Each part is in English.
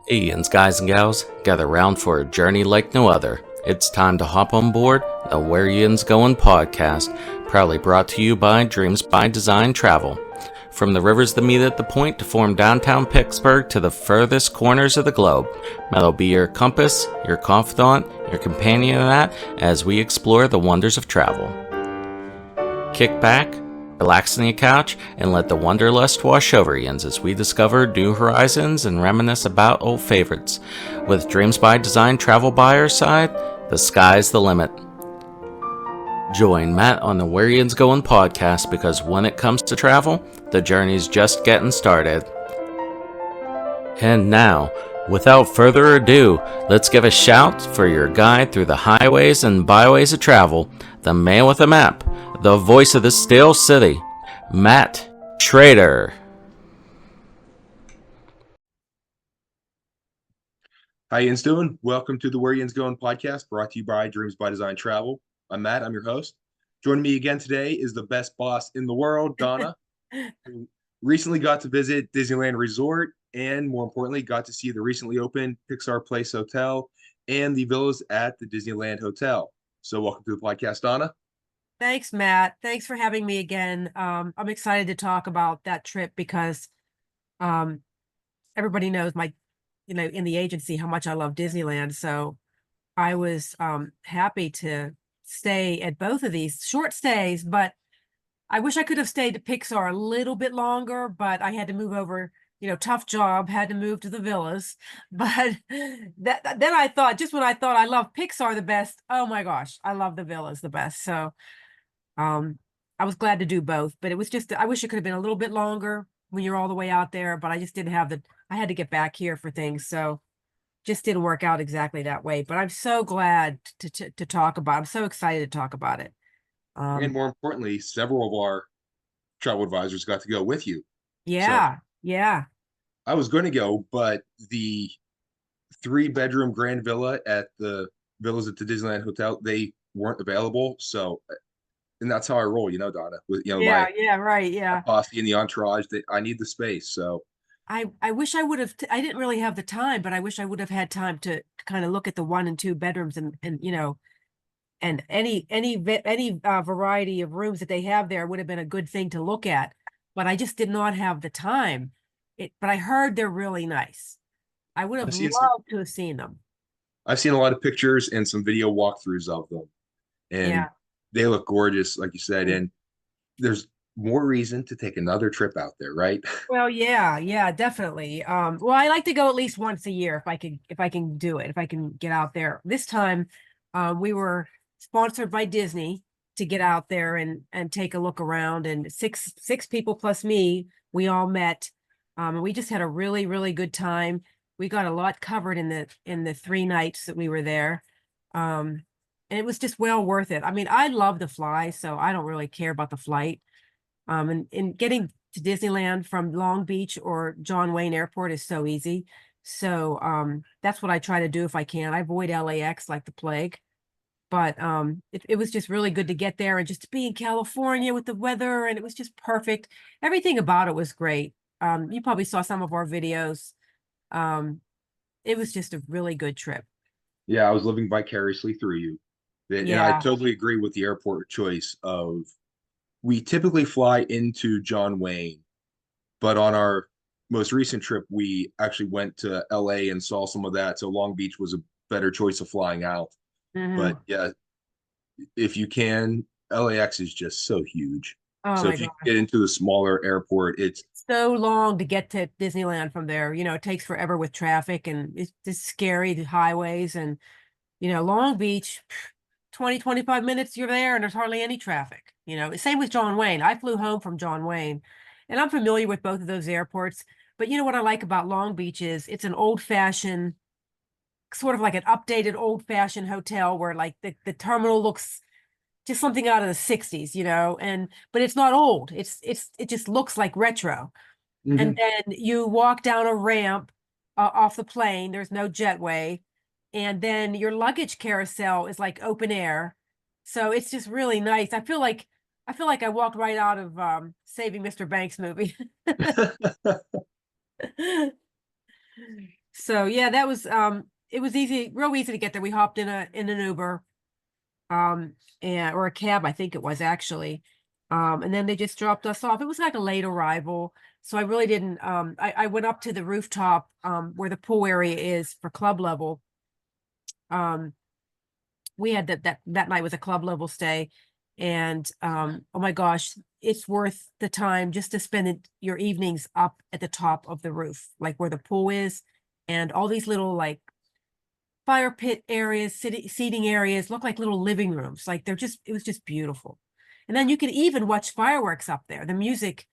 Hey, Yinz guys and gals, gather round for a journey like no other. It's time to hop on board the Where Yinz Goin podcast, proudly brought to you by Dreams by Design Travel. From the rivers that meet at the point to form downtown Pittsburgh to the furthest corners of the globe, that'll be your compass, your confidant, your companion in that as we explore the wonders of travel. Kick back, relax on your couch, and let the wanderlust wash over you as we discover new horizons and reminisce about old favorites. With Dreams by Design Travel by our side, the sky's the limit. Join Matt on the Where Yinz Goin podcast because when it comes to travel, the journey's just getting started. And now, without further ado, let's give a shout for your guide through the highways and byways of travel, the man with a map, the voice of the steel city, Matt Trader. How Yinz doing? Welcome to the Where Yinz Goin podcast, brought to you by Dreams by Design Travel. I'm Matt. I'm your host. Joining me again today is the best boss in the world, Donna, who recently got to visit Disneyland Resort and, more importantly, got to see the recently opened Pixar Place Hotel and the villas at the Disneyland Hotel. So welcome to the podcast, Donna. Thanks, Matt. Thanks for having me again. I'm excited to talk about that trip because everybody knows in the agency how much I love Disneyland. So I was happy to stay at both of these short stays, but I wish I could have stayed to Pixar a little bit longer, but I had to move over, tough job, had to move to the villas. But then I thought, just when I thought I love Pixar the best, oh my gosh, I love the villas the best. So I was glad to do both, but it was just, I wish it could have been a little bit longer when you're all the way out there, but I just didn't have I had to get back here for things. So just didn't work out exactly that way, but I'm so glad to talk about, I'm so excited to talk about it. And more importantly, several of our travel advisors got to go with you. Yeah. So Yeah. I was going to go, but the 3-bedroom grand villa at the villas at the Disneyland Hotel, they weren't available. So, and that's how I roll, Donna, with, Yeah. my Right. Yeah. posse and the entourage, that I need the space. So I wish I would have, I didn't really have the time, but I wish I would have had time to kind of look at the 1 and 2 bedrooms and and any variety of rooms that they have there would have been a good thing to look at, but I just did not have the time. But I heard they're really nice. I would have loved to have seen them. I've seen a lot of pictures and some video walkthroughs of them, and Yeah. they look gorgeous, like you said. And there's more reason to take another trip out there, right? Well, yeah, definitely. Well, I like to go at least once a year if I can do it, if I can get out there. This time, we were sponsored by Disney to get out there and take a look around, and six people plus me, we all met. And we just had a really, really good time. We got a lot covered in the 3 nights that we were there. And it was just well worth it. I mean, I love to fly, so I don't really care about the flight. And getting to Disneyland from Long Beach or John Wayne Airport is so easy. So that's what I try to do if I can. I avoid LAX like the plague. But it was just really good to get there and just to be in California with the weather, and it was just perfect. Everything about it was great. You probably saw some of our videos. It was just a really good trip. Yeah, I was living vicariously through you. And I Yeah. totally agree with the airport choice of, we typically fly into John Wayne, but on our most recent trip, we actually went to LA and saw some of that. So Long Beach was a better choice of flying out. But yeah, if you can, LAX is just so huge. Oh So my if you God. get into the smaller airport, it's So long to get to Disneyland from there. It takes forever with traffic, and it's just scary, the highways. And Long Beach, 20-25 minutes you're there, and there's hardly any traffic. Same with John Wayne. I flew home from John Wayne, and I'm familiar with both of those airports. But what I like about Long Beach is it's an old-fashioned, sort of like an updated old-fashioned hotel where like the terminal looks just something out of the 60s, but it's not old. It just looks like retro. And then you walk down a ramp off the plane. There's no jetway. And then your luggage carousel is like open air. So it's just really nice. I feel like I walked right out of Saving Mr. Banks movie. So yeah, that was it was easy, real easy to get there. We hopped in an Uber, and or a cab, I think it was actually. And then they just dropped us off. It was like a late arrival. So I really didn't I went up to the rooftop where the pool area is for club level. Um we had that night was a club level stay. And oh my gosh, it's worth the time just to spend your evenings up at the top of the roof, like where the pool is, and all these little like fire pit areas, seating areas look like little living rooms. Like it was just beautiful. And then you can even watch fireworks up there. The music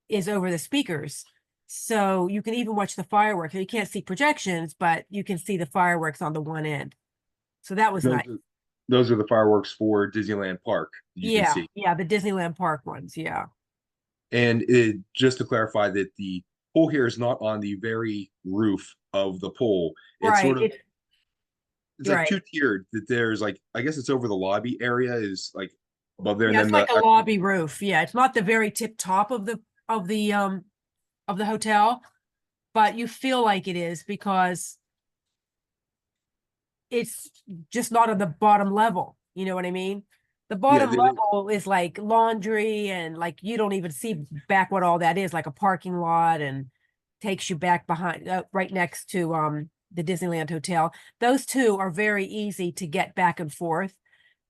is over the speakers. So you can even watch the fireworks. You can't see projections, but you can see the fireworks on the one end. So that was Those nice. are, those are the fireworks for Disneyland Park that you can Yeah, see. yeah, the Disneyland Park ones. Yeah. And just to clarify that the pool here is not on the very roof of the pool. It's Right. sort of it's like Right. two tiered. That there's like I guess it's over the lobby area is like above there, and Yeah, then it's the like a lobby roof. Yeah, it's not the very tip top of the hotel, but you feel like it is because it's just not on the bottom level. You know what I mean? The yeah bottom level is like laundry and like you don't even see back what all that is, like a parking lot, and takes you back behind right next to the Disneyland Hotel. Those two are very easy to get back and forth.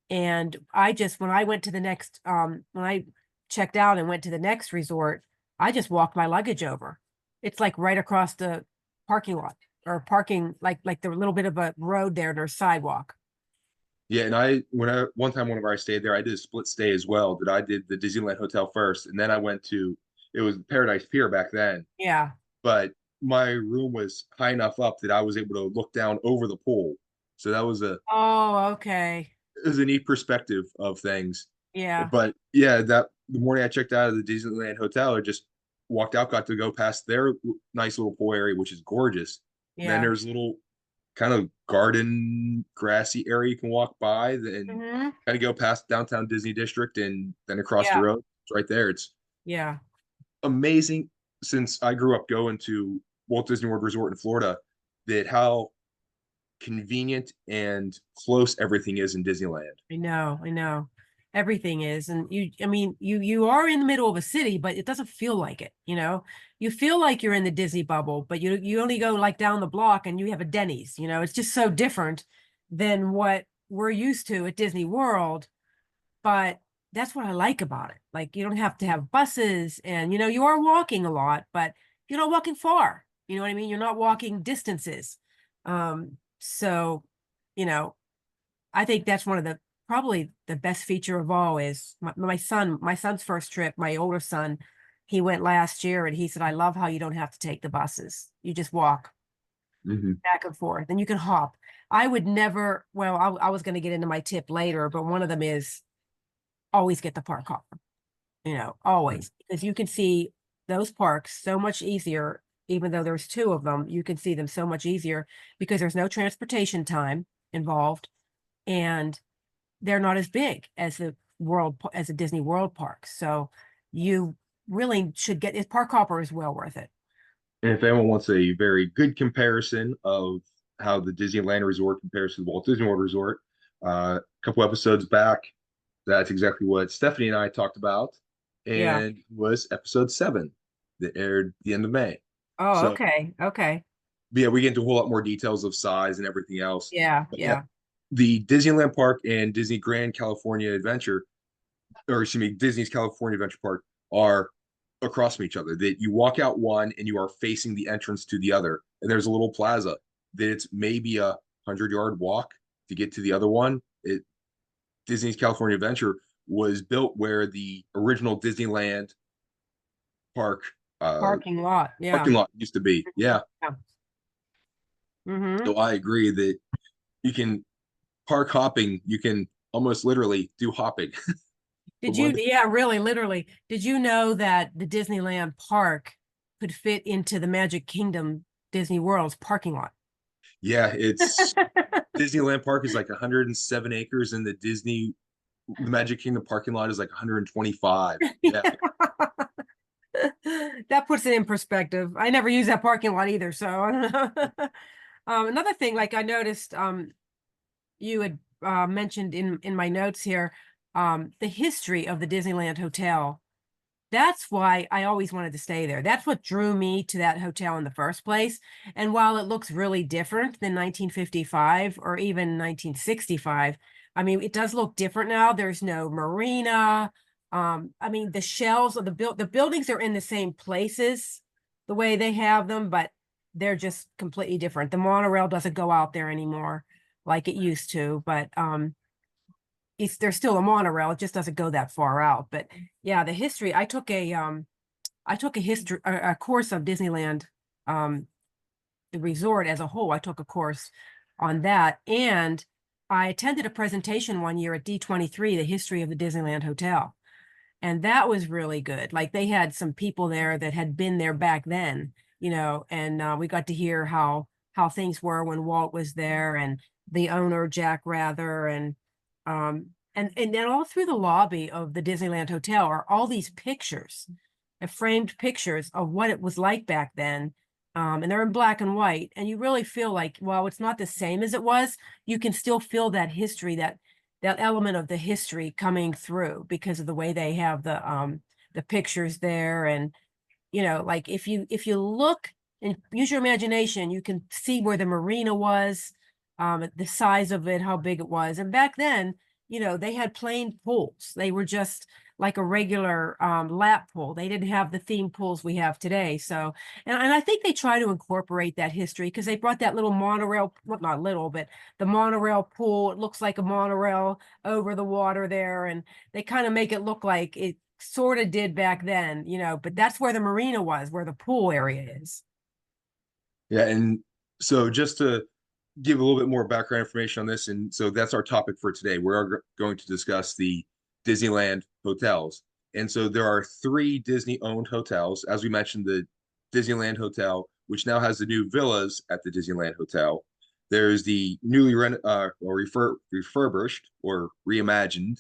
And I just when I went to the next when I checked out and went to the next resort, I just walked my luggage over. It's like right across the parking lot or parking like the little bit of a road there, there's sidewalk. Yeah, and I when I one time whenever I stayed there, I did a split stay as well. That I did the Disneyland Hotel first, and then I went to it was Paradise Pier back then. Yeah. But my room was high enough up that I was able to look down over the pool. So that was a Oh, okay. it was a neat perspective of things. Yeah. But yeah, that the morning I checked out of the Disneyland Hotel, I just walked out, got to go past their nice little pool area, which is gorgeous. And then Yeah. there's a little kind of garden grassy area you can walk by, then Hmm. kind of go past downtown Disney District and then across the Yeah. road. It's right there. It's Yeah. amazing since I grew up going to Walt Disney World Resort in Florida, that how convenient and close everything is in Disneyland. I know. I know. Everything is. And I mean, you are in the middle of a city, but it doesn't feel like it, you know? You feel like you're in the Disney bubble, but you only go like down the block and you have a Denny's, you know? It's just so different than what we're used to at Disney World. But that's what I like about it. Like you don't have to have buses and you are walking a lot, but you're not walking far. You know what I mean? You're not walking distances. So, you know, I think that's one of the probably the best feature of all is my son's first trip, my older son, he went last year and he said, I love how you don't have to take the buses. You just walk Mhm. back and forth and you can hop. I would never, well, I was going to get into my tip later, but one of them is always get the park hopper, always, because you can see those parks so much easier, even though there's two of them, you can see them so much easier because there's no transportation time involved and they're not as big as the Disney World park. So you really should get it. Park hopper is well worth it. And if anyone wants a very good comparison of how the Disneyland Resort compares to the Walt Disney World Resort, a couple episodes back, that's exactly what Stephanie and I talked about, Yeah. and was episode 7 that aired the end of May. Oh, So okay. Okay. yeah, we get into a whole lot more details of size and everything else. Yeah. But yeah, Yeah. the Disneyland Park and Disney Grand California Adventure, or excuse me, Disney's California Adventure Park are across from each other. That you walk out one and you are facing the entrance to the other, and there's a little plaza that it's maybe 100-yard walk to get to the other one. Disney's California Adventure was built where the original Disneyland park Parking lot. Yeah. parking lot used to be. Yeah. Yeah. Mm-hmm. So I agree that you can park hopping, you can almost literally do hopping. Did you, yeah, really, literally. Did you know that the Disneyland park could fit into the Magic Kingdom Disney World's parking lot? Yeah, it's Disneyland Park is like 107 acres, and the Magic Kingdom parking lot is like 125. Yeah. that puts it in perspective. I never use that parking lot either, so I don't know. Another thing, like I noticed, you had mentioned in my notes here, the history of the Disneyland Hotel. That's why I always wanted to stay there. That's what drew me to that hotel in the first place. And while it looks really different than 1955 or even 1965, I mean, it does look different now. There's no marina. I mean, the shells of the buildings are in the same places the way they have them, but they're just completely different. The monorail doesn't go out there anymore like it used to, but there's still a monorail. It just doesn't go that far out. But yeah, the history. I took a history a course of Disneyland, the resort as a whole. I took a course on that, and I attended a presentation one year at D23, the history of the Disneyland Hotel, and that was really good. Like they had some people there that had been there back then, and we got to hear how things were when Walt was there and the owner Jack Rather and then all through the lobby of the Disneyland Hotel are all these pictures, framed pictures of what it was like back then. And they're in black and white. And you really feel like, while it's not the same as it was, you can still feel that history, that element of the history coming through because of the way they have the pictures there. And, like if you look and use your imagination, you can see where the marina was, the size of it, how big it was. And back then, they had plain pools. They were just like a regular lap pool. They didn't have the theme pools we have today. So, and I think they try to incorporate that history because they brought that little monorail, well, not little, but the monorail pool. It looks like a monorail over the water there. And they kind of make it look like it sort of did back then, but that's where the marina was, where the pool area is. Yeah, and so just to give a little bit more background information on this, and so that's our topic for today. We're going to discuss the Disneyland hotels. And so there are 3 Disney-owned hotels. As we mentioned, the Disneyland Hotel, which now has the new villas at the Disneyland Hotel. There's the newly refurbished or reimagined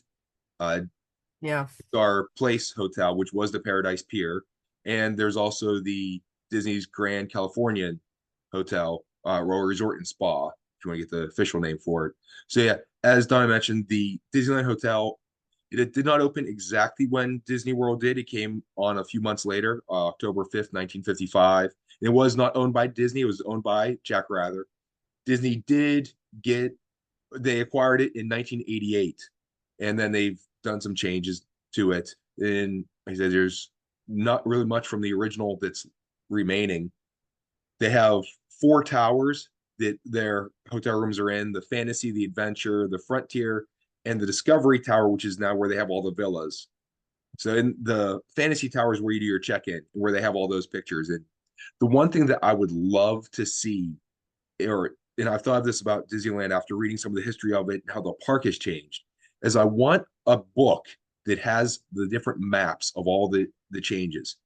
Yeah. our Place Hotel, which was the Paradise Pier. And there's also the Disney's Grand Californian Hotel, or Resort and Spa, if you want to get the official name for it. So yeah, as Donna mentioned, the Disneyland Hotel, it did not open exactly when Disney World did. It came on a few months later, October 5th, 1955. It was not owned by Disney. It was owned by Jack Rather. Disney they acquired it in 1988, and then they've done some changes to it. And like I said, there's not really much from the original that's remaining. They have 4 towers that their hotel rooms are in: the Fantasy, the Adventure, the Frontier, and the Discovery Tower, which is now where they have all the villas. So in the Fantasy Tower is where you do your check-in, where they have all those pictures. And the one thing that I would love to see, and I've thought of this about Disneyland after reading some of the history of it, how the park has changed, is I want a book that has the different maps of all the changes.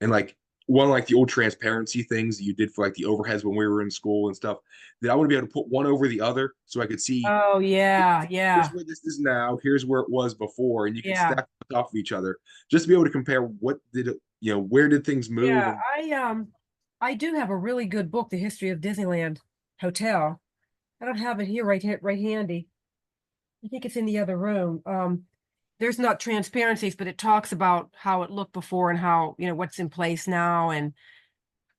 And like the old transparency things that you did for like the overheads when we were in school and stuff, that I would be able to put one over the other so I could see. Oh yeah, Here's where this is now, here's where it was before, and you can yeah. stack on top of each other just to be able to compare what did it, where did things move. Yeah, I do have a really good book, The History of Disneyland Hotel. I don't have it here right handy. I think it's in the other room. There's not transparencies, but it talks about how it looked before and how, what's in place now. And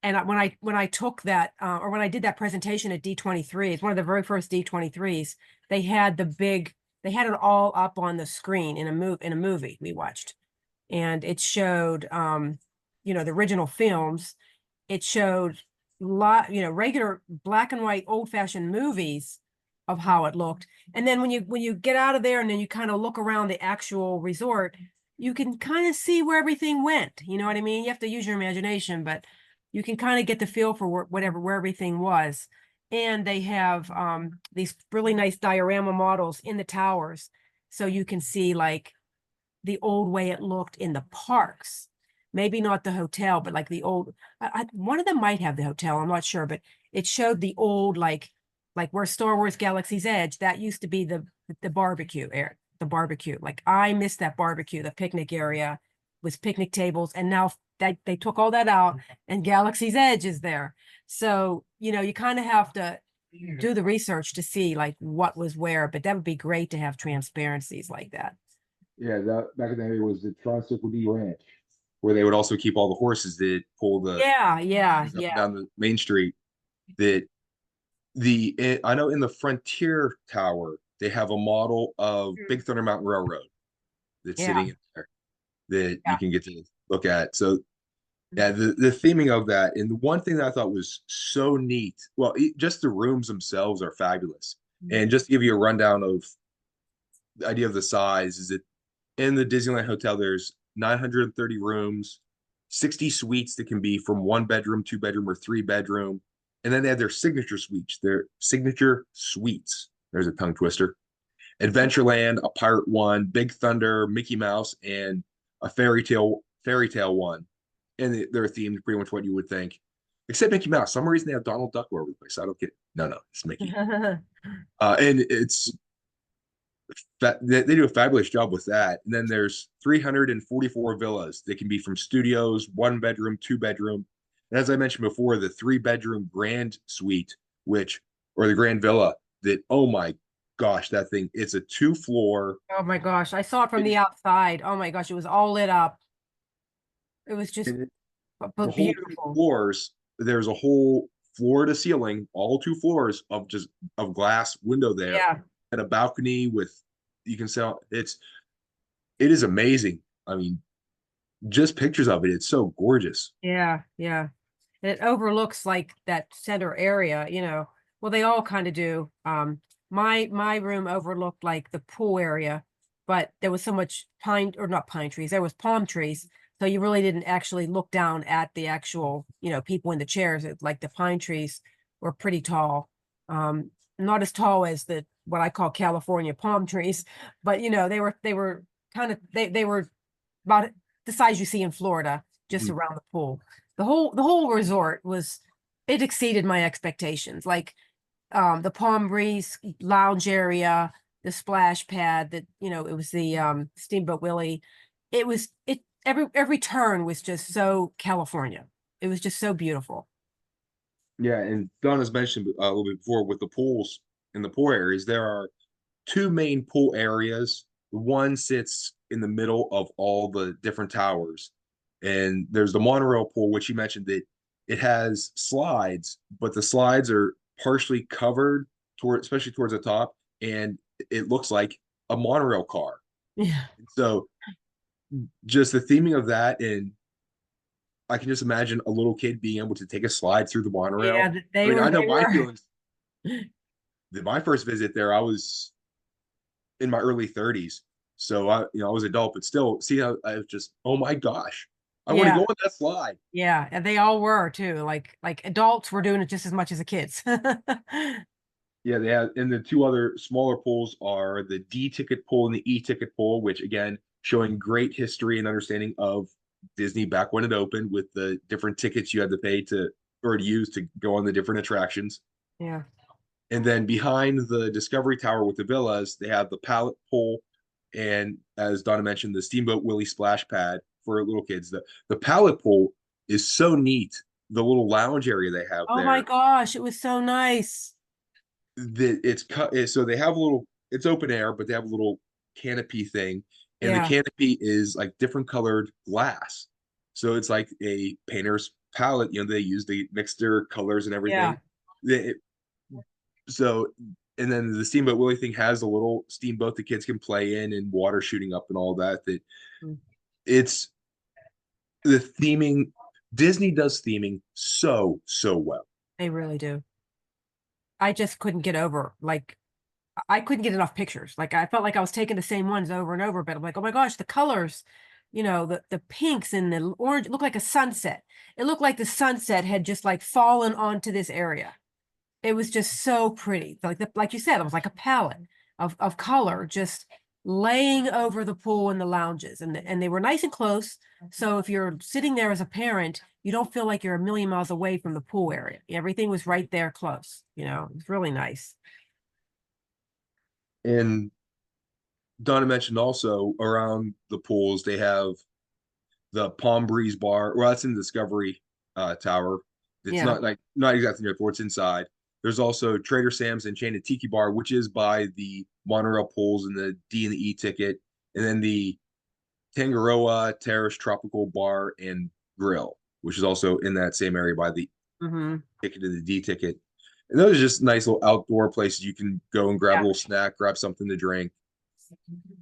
when I took that, or when I did that presentation at D23, it's one of the very first D23s, they had it all up on the screen in a movie we watched. And it showed, the original films. It showed regular black and white old fashioned movies of how it looked. And then when you get out of there and then you kind of look around the actual resort, you can kind of see where everything went. You know what I mean? You have to use your imagination, but you can kind of get the feel for where everything was. And they have these really nice diorama models in the towers. So you can see like the old way it looked in the parks. Maybe not the hotel, but like the old, one of them might have the hotel. I'm not sure, but it showed the old, like where Star Wars Galaxy's Edge, that used to be the barbecue area, the barbecue. Like I miss that barbecue, the picnic area. was picnic tables, and now that they took all that out and Galaxy's Edge is there. So, you kind of have to do the research to see like what was where, but that would be great to have transparencies like that. Yeah, that back in the day was the Tri-Circle D Ranch, where they would also keep all the horses that pull the Yeah. down the main street. That I know in the Frontier Tower they have a model of Big Thunder Mountain Railroad that's Yeah. sitting in there that Yeah. you can get to look at. So yeah, the theming of that, and the one thing that I thought was so neat, well, just the rooms themselves are fabulous. And just to give you a rundown of the idea of the size, is that in the Disneyland Hotel, there's 930 rooms, 60 suites that can be from 1 bedroom, 2 bedroom, or 3 bedroom. And then they have their signature suites, There's a tongue twister. Adventureland, a Pirate one, Big Thunder, Mickey Mouse, and a fairy tale one. And they're themed pretty much what you would think. Except Mickey Mouse. For some reason they have Donald Duck all over the place. I don't get it. No, it's Mickey. And they do a fabulous job with that. And then there's 344 villas. They can be from studios, 1 bedroom, 2 bedroom. And as I mentioned before, the 3 bedroom grand suite, or the grand villa, that, oh my gosh, that thing, it's a 2-floor. Oh my gosh, I saw it from the outside. Oh my gosh, it was all lit up. It was just The whole 2 beautiful. floors, there's a whole floor to ceiling, all 2 floors of glass window there. Yeah. And a balcony you can sell. It is amazing. I mean, just pictures of it, it's so gorgeous. Yeah. It overlooks like that center area, Well, they all kind of do. My room overlooked like the pool area, but there was so much not pine trees, there was palm trees. So you really didn't actually look down at the actual, people in the chairs. Like the pine trees were pretty tall. Not as tall as what I call California palm trees, but they were they were about the size you see in Florida, just around the pool. The whole resort it exceeded my expectations. Like the Palm Breeze lounge area, the splash pad, it was the Steamboat Willie. Every turn was just so California. It was just so beautiful. Yeah, and Donna's mentioned a little bit before with the pools in the pool areas, there are 2 main pool areas. One sits in the middle of all the different towers. And there's the monorail pool, which you mentioned that it has slides, but the slides are partially covered especially towards the top, and it looks like a monorail car. Yeah. So just the theming of that, and I can just imagine a little kid being able to take a slide through the monorail. Yeah, I know my feelings. My first visit there, I was in my early 30s, so I was adult, but still, see how I was just, oh my gosh, I want to go on that slide. Yeah, and they all were too. Like adults were doing it just as much as the kids. Yeah, they have, and the 2 other smaller pools are the D ticket pool and the E ticket pool, which again showing great history and understanding of Disney back when it opened, with the different tickets you had to pay to use to go on the different attractions. Yeah. And then behind the Discovery Tower with the villas, they have the pallet pool, and as Donna mentioned, the Steamboat Willie splash pad for little kids. The pallet pool is so neat. The little lounge area they have Oh there. my gosh, it was so nice. It's cut, so they have it's open air, but they have a little canopy thing, and the Yeah. canopy is like different colored glass. So it's like a painter's palette. They use the mixed their colors and everything. Yeah. So, and then the Steamboat Willie thing has a little steamboat the kids can play in, and water shooting up and all that. It's the theming. Disney does theming so well. They really do. I just couldn't get over, like, I couldn't get enough pictures. Like, I felt like I was taking the same ones over and over, but I'm like, oh my gosh, the colors, the pinks and the orange, it looked like a sunset. It looked like the sunset had just like fallen onto this area. It was just so pretty. Like you said, it was like a palette of color just laying over the pool and the lounges, and they were nice and close. So if you're sitting there as a parent, you don't feel like you're a million miles away from the pool area. Everything was right there close. It's really nice. And Donna mentioned also around the pools, they have the Palm Breeze bar. Well, that's in the Discovery Tower. It's Yeah. not exactly near the airport. It's inside. There's also Trader Sam's Enchanted Tiki Bar, which is by the monorail pools and the D and the E ticket, and then the Tangaroa Terrace Tropical Bar and Grill, which is also in that same area by the Mm-hmm. ticket to the D ticket. And those are just nice little outdoor places you can go and grab a Yeah. little snack, grab something to drink.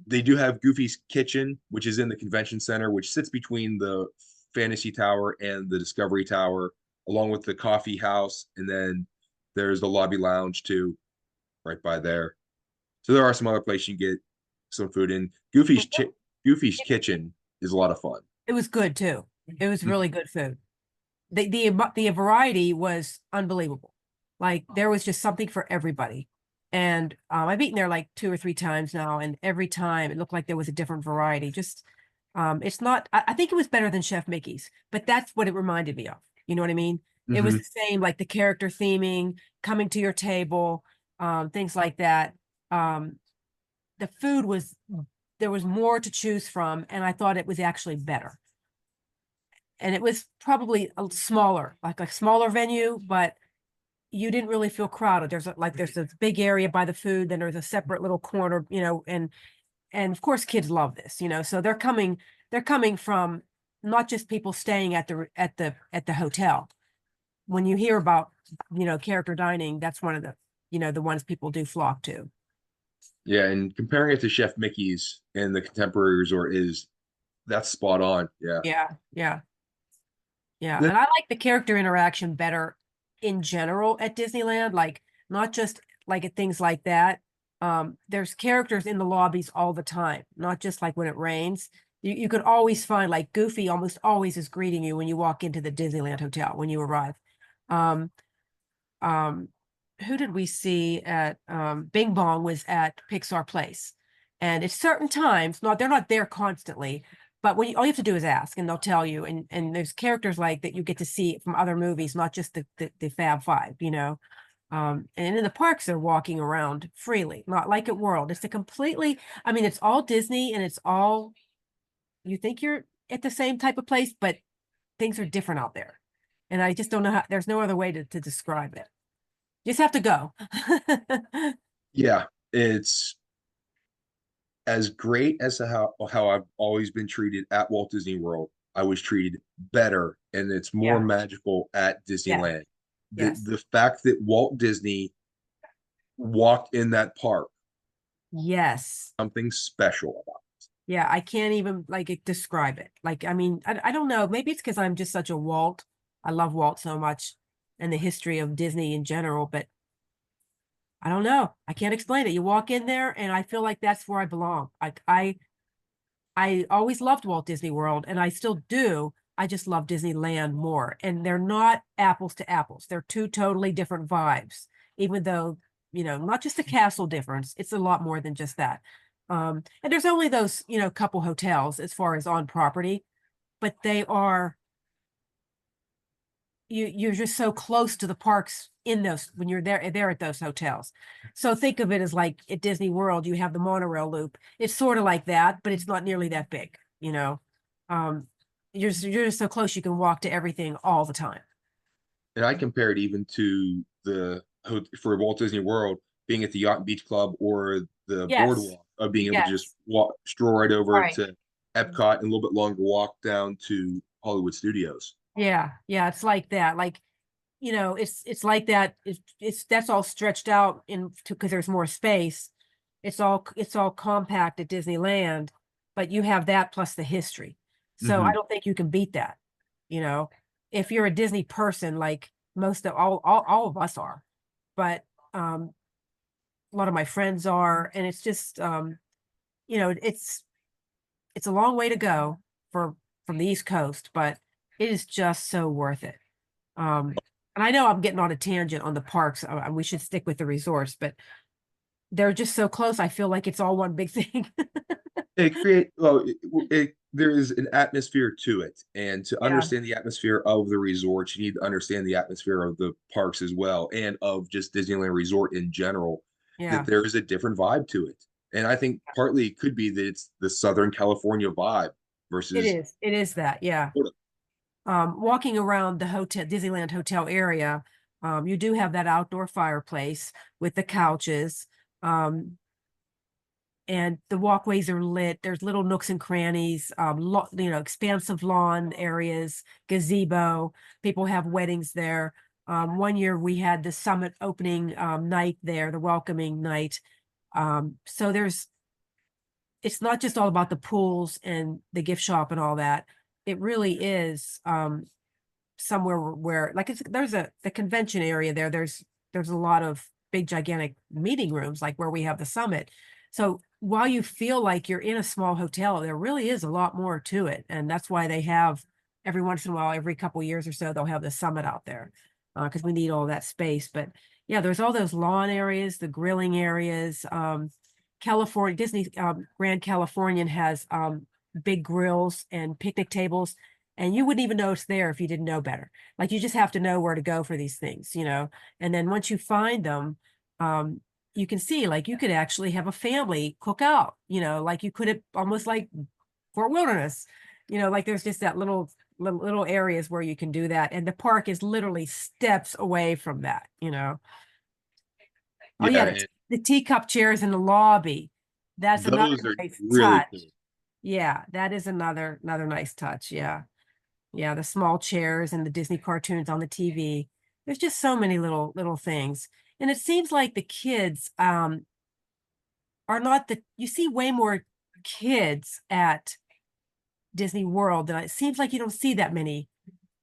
They do have Goofy's Kitchen, which is in the convention center, which sits between the Fantasy Tower and the Discovery Tower, along with the coffee house. And then there's the lobby lounge too, right by there. So there are some other places you can get some food in. Goofy's Kitchen is a lot of fun. It was good too. It was Mhm. really good food. The variety was unbelievable. Like there was just something for everybody. And I've eaten there like 2 or 3 times now, and every time it looked like there was a different variety. Just it's not. I think it was better than Chef Mickey's, but that's what it reminded me of. You know what I mean? It was Mhm. the same, like the character theming, coming to your table, things like that. Um, the food was there was more to choose from, and I thought it was actually better. And it was probably a smaller, like a smaller venue, but you didn't really feel crowded. There's a big area by the food, then there's a separate little corner, and of course kids love this, so they're coming from not just people staying at the hotel. When you hear about, character dining, that's one of the ones people do flock to. Yeah, and comparing it to Chef Mickey's and the Contemporary Resort that's spot on. Yeah. Yeah, yeah, yeah. Then, And I like the character interaction better in general at Disneyland, like not just like at things like that. There's characters in the lobbies all the time, not just like when it rains. You could always find like Goofy almost always is greeting you when you walk into the Disneyland hotel when you arrive. Um, um, who did we see at Bing Bong was at Pixar Place, and at certain times, they're not there constantly, but all you have to do is ask, and they'll tell you. And there's characters like that you get to see from other movies, not just the Fab Five, and in the parks they're walking around freely, not like at World. It's a completely, I mean, it's all Disney, and it's all you think you're at the same type of place, but things are different out there, and I just don't know how. There's no other way to describe it. You just have to go. yeah, it's as great as how I've always been treated at Walt Disney World. I was treated better, and it's more Yeah. magical at Yeah. Disneyland. Yes. The fact that Walt Disney walked in that park, Yes. something special about Yeah. I can't even describe it. Like, I mean, I don't know. Maybe it's because I'm just such a Walt. I love Walt so much and the history of Disney in general, but I don't know. I can't explain it. You walk in there and I feel like that's where I belong. Like I always loved Walt Disney World, and I still do. I just love Disneyland more. And they're not apples to apples. They're two totally different vibes, even though, not just the castle difference. It's a lot more than just that. And there's only those, couple hotels as far as on property, but they are, you're just so close to the parks in those when you're there at those hotels. So think of it as like at Disney World, you have the monorail loop. It's sort of like that, but it's not nearly that big. Um, you're just so close you can walk to everything all the time. it. And I compare it even to for Walt Disney World being at the Yacht and Beach Club or the Yes. boardwalk of being able to just Yes. stroll right over Right. to Epcot and a little bit longer walk down to Hollywood Studios. Yeah. Yeah. It's like that. Like, it's like that. It's that's all stretched out because there's more space. It's all compact at Disneyland, but you have that plus the history. So I Mhm. don't think you can beat that. You know, if you're a Disney person, like most of all of us are, but a lot of my friends are, and it's just it's a long way to go from the East Coast, but it is just so worth it. Um, and I know I'm getting on a tangent on the parks. We should stick with the resorts, but they're just so close. I feel like it's all one big thing. There is an atmosphere to it, and to Yeah, understand the atmosphere of the resorts, you need to understand the atmosphere of the parks as well, and of just Disneyland Resort in general. That yeah, there is a different vibe to it, and I think partly it could be that it's the Southern California vibe. versus It is that, yeah. Florida. Walking around the hotel, Disneyland hotel area, you do have that outdoor fireplace with the couches. And the walkways are lit. There's little nooks and crannies, expansive lawn areas, gazebo. People have weddings there. One year we had the summit opening night there, the welcoming night. So it's not just all about the pools and the gift shop and all that. It really is somewhere where like there's the convention area there. There's a lot of big gigantic meeting rooms like where we have the summit. So while you feel like you're in a small hotel, there really is a lot more to it. And that's why they have every once in a while, every couple of years or so, they'll have the summit out there because we need all that space. But yeah, there's all those lawn areas, the grilling areas. California, Disney Grand Californian has big grills and picnic tables. And you wouldn't even know it's there if you didn't know better. Like you just have to know where to go for these things, And then once you find them, you can see like you could actually have a family cook out, like you could have almost like Fort Wilderness, like there's just that little areas where you can do that. And the park is literally steps away from that, Oh yeah, the teacup chairs in the lobby. That's another nice really touch. Cool. Yeah, that is another nice touch. Yeah. Yeah, the small chairs and the Disney cartoons on the TV. There's just so many little things. And it seems like the kids are not you see way more kids at Disney World than it seems like you don't see that many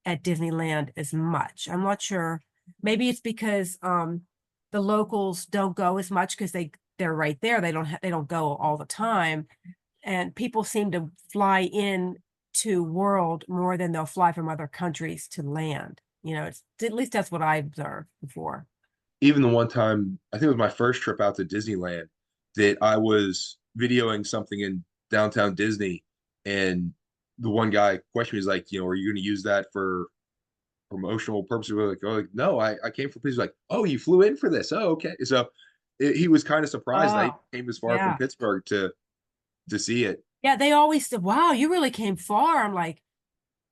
at Disneyland as much. I'm not sure. Maybe it's because the locals don't go as much because they're right there. They don't go all the time. And people seem to fly in to World more than they'll fly from other countries to land. It's at least that's what I observed before. Even the one time, I think it was my first trip out to Disneyland, that I was videoing something in downtown Disney, and the one guy questioned me, he's like, are you going to use that for promotional purposes? We're like, oh, no, I came for He's like, oh, you flew in for this? Oh, okay. So he was kind of surprised that I came as far from Pittsburgh to see it. Yeah, they always said, wow, you really came far. I'm like,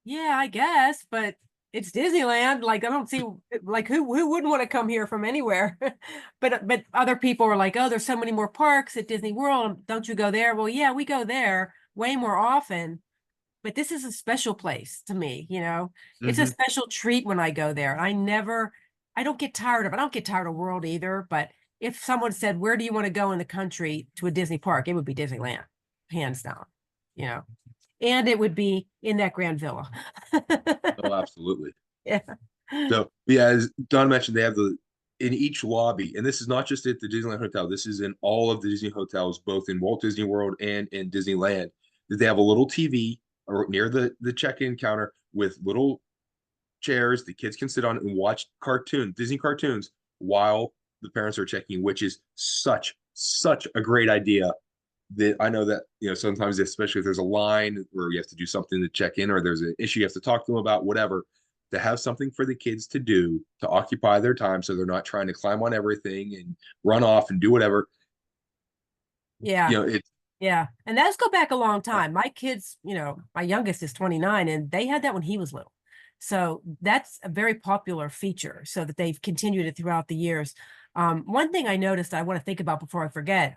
yeah, I guess, but it's Disneyland. Like, I don't see like who wouldn't want to come here from anywhere. but other people are like, oh, there's so many more parks at Disney World. Don't you go there? Well, yeah, we go there way more often. But this is a special place to me, It's a special treat when I go there. I don't get tired of it. I don't get tired of World either. But if someone said, where do you want to go in the country to a Disney park? It would be Disneyland, hands down, And it would be in that Grand Villa. Oh, absolutely. Yeah. So, yeah, as Don mentioned, they have in each lobby, and this is not just at the Disneyland Hotel, this is in all of the Disney hotels, both in Walt Disney World and in Disneyland, that they have a little TV or near the check-in counter with little chairs the kids can sit on and watch Disney cartoons while the parents are checking, which is such a great idea. That I know that sometimes, especially if there's a line where you have to do something to check in, or there's an issue you have to talk to them about, whatever, to have something for the kids to do to occupy their time, so they're not trying to climb on everything and run off and do whatever. Yeah. Yeah, and that's go back a long time. My kids, my youngest is 29, and they had that when he was little. So that's a very popular feature, so that they've continued it throughout the years. One thing I noticed I want to think about before I forget.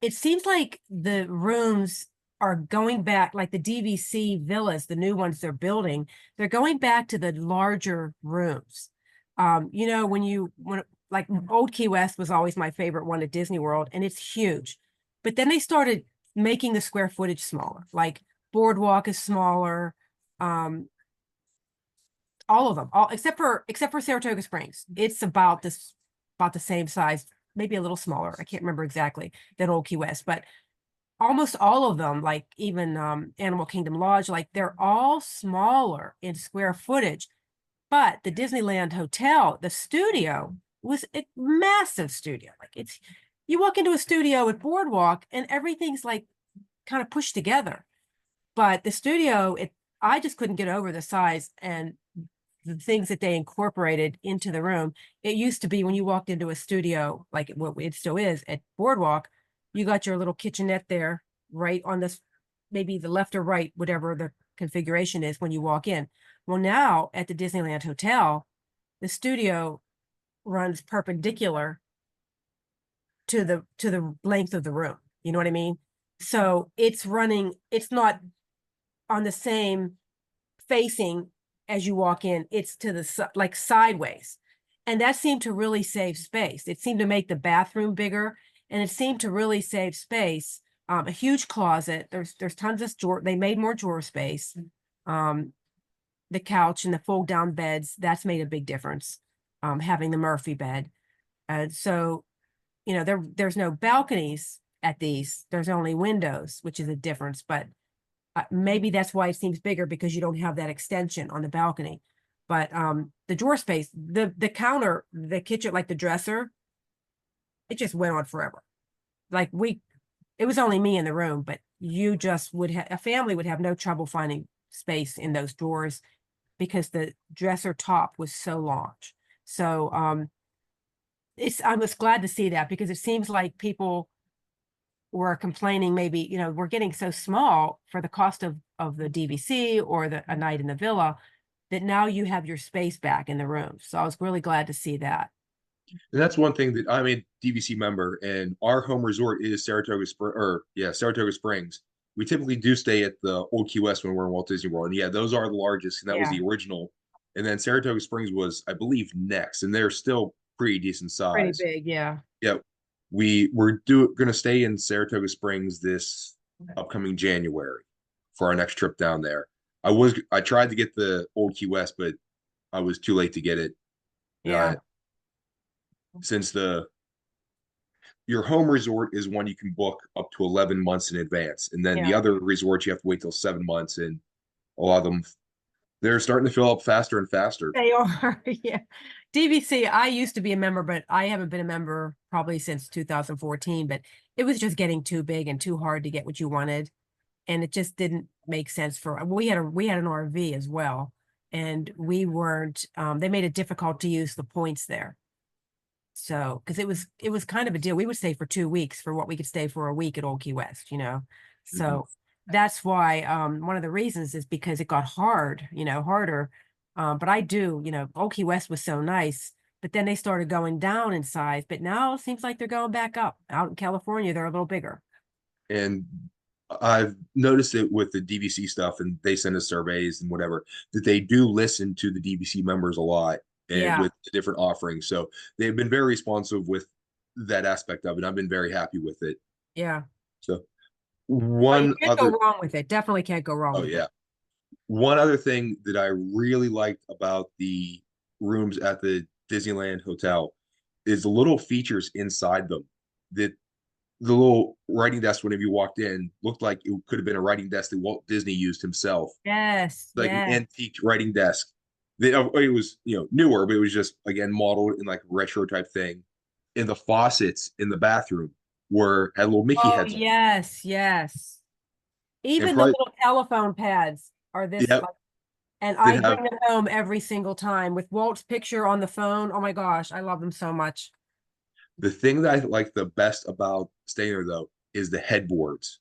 It seems like the rooms are going back, like the DVC villas, the new ones they're building, they're going back to the larger rooms. When like Old Key West was always my favorite one at Disney World, and it's huge. But then they started making the square footage smaller, like Boardwalk is smaller. All of them, except for Saratoga Springs. It's about the same size, maybe a little smaller. I can't remember exactly, than Old Key West, but almost all of them, like even Animal Kingdom Lodge, like they're all smaller in square footage. But the Disneyland Hotel, the studio, was a massive studio. Like you walk into a studio at Boardwalk and everything's like kind of pushed together. But the studio, I just couldn't get over the size and the things that they incorporated into the room. It used to be when you walked into a studio, like what it still is at Boardwalk, you got your little kitchenette there right on this, maybe the left or right, whatever the configuration is when you walk in. Well, now at the Disneyland Hotel, the studio runs perpendicular to the length of the room. You know what I mean? So it's not on the same facing as you walk in. It's to the like sideways. And that seemed to really save space. It seemed to make the bathroom bigger, and it seemed to really save space. A huge closet. There's tons of drawer. They made more drawer space. The couch and the fold down beds, that's made a big difference. Having the Murphy bed. And so, there's no balconies at these. There's only windows, which is a difference. But maybe that's why it seems bigger, because you don't have that extension on the balcony. But the drawer space, the counter, the kitchen, like the dresser, it just went on forever. Like it was only me in the room, but you just a family would have no trouble finding space in those drawers, because the dresser top was so large. So I was glad to see that, because it seems like people were complaining, maybe, we're getting so small for the cost of the DVC or a night in the villa, that now you have your space back in the room. So I was really glad to see that. And that's one thing that I'm a DVC member, and our home resort is Saratoga Springs. We typically do stay at the Old Key West when we're in Walt Disney World. And yeah, those are the largest, and that was the original. And then Saratoga Springs was, I believe, next, and they're still pretty decent size. Pretty big, yeah. Yeah. We're going to stay in Saratoga Springs this upcoming January for our next trip down there. I tried to get the Old Key West, but I was too late to get it. Yeah. Since your home resort is one you can book up to 11 months in advance, and then the other resorts you have to wait till 7 months, and a lot of them, they're starting to fill up faster and faster. They are, yeah. DVC, I used to be a member, but I haven't been a member probably since 2014, but it was just getting too big and too hard to get what you wanted. And it just didn't make sense we had an RV as well. And we weren't, they made it difficult to use the points there. So, because it was kind of a deal. We would stay for 2 weeks for what we could stay for a week at Old Key West, So that's why, one of the reasons is because it got harder. But I do, Old Key West was so nice, but then they started going down in size. But now it seems like they're going back up. Out in California, they're a little bigger. And I've noticed it with the DVC stuff, and they send us surveys and whatever, that they do listen to the DVC members a lot, and with the different offerings. So they've been very responsive with that aspect of it. I've been very happy with it. Yeah. So you can't go wrong with it. Definitely can't go wrong with it. One other thing that I really liked about the rooms at the Disneyland Hotel is the little features inside them. That the little writing desk, whenever you walked in, looked like it could have been a writing desk that Walt Disney used himself. Yes. Like an antique writing desk. It was, newer, but it was just, again, modeled in like a retro type thing. And the faucets in the bathroom had little Mickey heads on. Yes. Even the little telephone pads are this. And I bring them home every single time with Walt's picture on the phone. Oh my gosh, I love them so much. The thing that I like the best about staying there, though, is the headboards.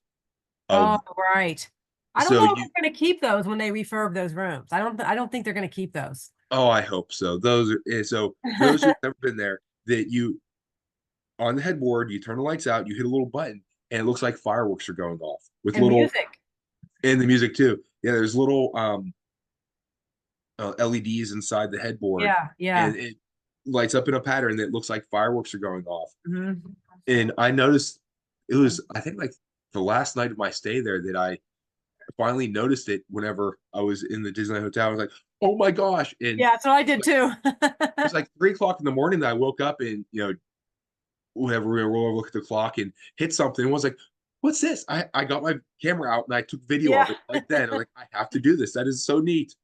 Right. I don't know if they're going to keep those when they refurb those rooms. I don't think they're going to keep those. Oh, I hope so. Those who've never been there, that on the headboard, you turn the lights out, you hit a little button, and it looks like fireworks are going off with little music. And the music too. Yeah, there's little LEDs inside the headboard. Yeah. And it lights up in a pattern that looks like fireworks are going off. Mm-hmm. And I noticed it was, I think, like the last night of my stay there, that I finally noticed it whenever I was in the Disneyland Hotel. I was like, oh my gosh. And so I did too. it was like 3:00 in the morning that I woke up, and whenever we roll look at the clock and hit something, and was like, what's this? I got my camera out and I took video of it right then. I'm like, I have to do this. That is so neat.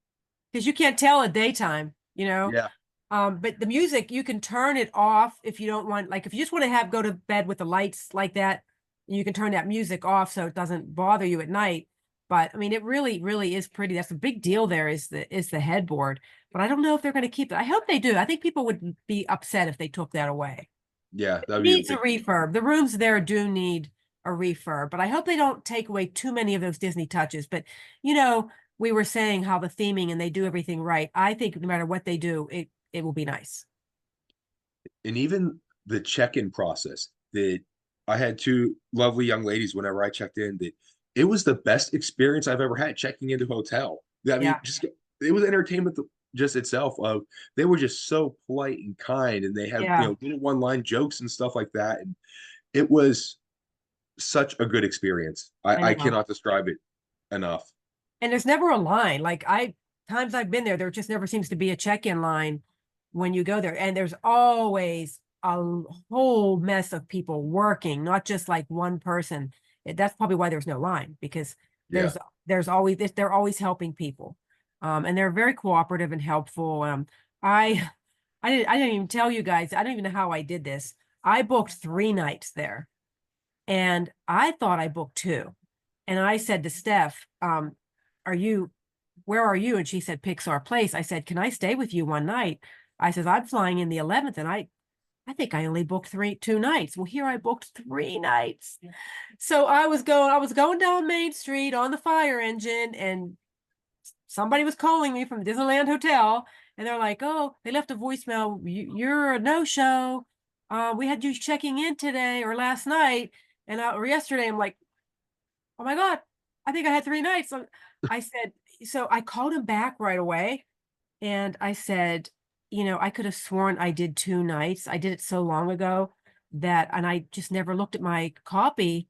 Because you can't tell at daytime, Yeah. But the music, you can turn it off if you don't want, like if you just want to go to bed with the lights like that, you can turn that music off so it doesn't bother you at night. But I mean, it really, really is pretty. That's a big deal there, is the headboard. But I don't know if they're going to keep it. I hope they do. I think people would be upset if they took that away. Yeah. It needs a refurb. The rooms there do need a refurb, but I hope they don't take away too many of those Disney touches. But you know, we were saying how the theming and they do everything right. I think no matter what they do, it will be nice. And even the check-in process, that I had two lovely young ladies whenever I checked in, that it was the best experience I've ever had checking into a hotel. I mean, Yeah. just it was entertainment just itself. Of they were just so polite and kind, and they had Yeah. little one-line jokes and stuff like that, and it was such a good experience. I I know. cannot describe it enough. And there's never a line. Like times I've been there, there just never seems to be a check-in line when you go there. And there's always a whole mess of people working, not just like one person. That's probably why there's no line, because Yeah. there's always they're always helping people. And they're very cooperative and helpful. I I didn't even tell you guys, I don't even know how I did this. I booked 3 nights there, and I thought I booked 2. And I said to Steph, are you, where are you? And she said, Pixar Place. I said, can I stay with you one night? I says, I'm flying in the 11th, and I think I only booked 2 nights. Well, here I booked 3 nights. So I was going down Main Street on the fire engine, and somebody was calling me from Disneyland Hotel, and they're like, oh, they left a voicemail. You're a no-show. We had you checking in today or last night, or yesterday. I'm like, oh my God, I think I had 3 nights. So I said, so I called him back right away. And I said, I could have sworn I did 2 nights. I did it so long ago and I just never looked at my copy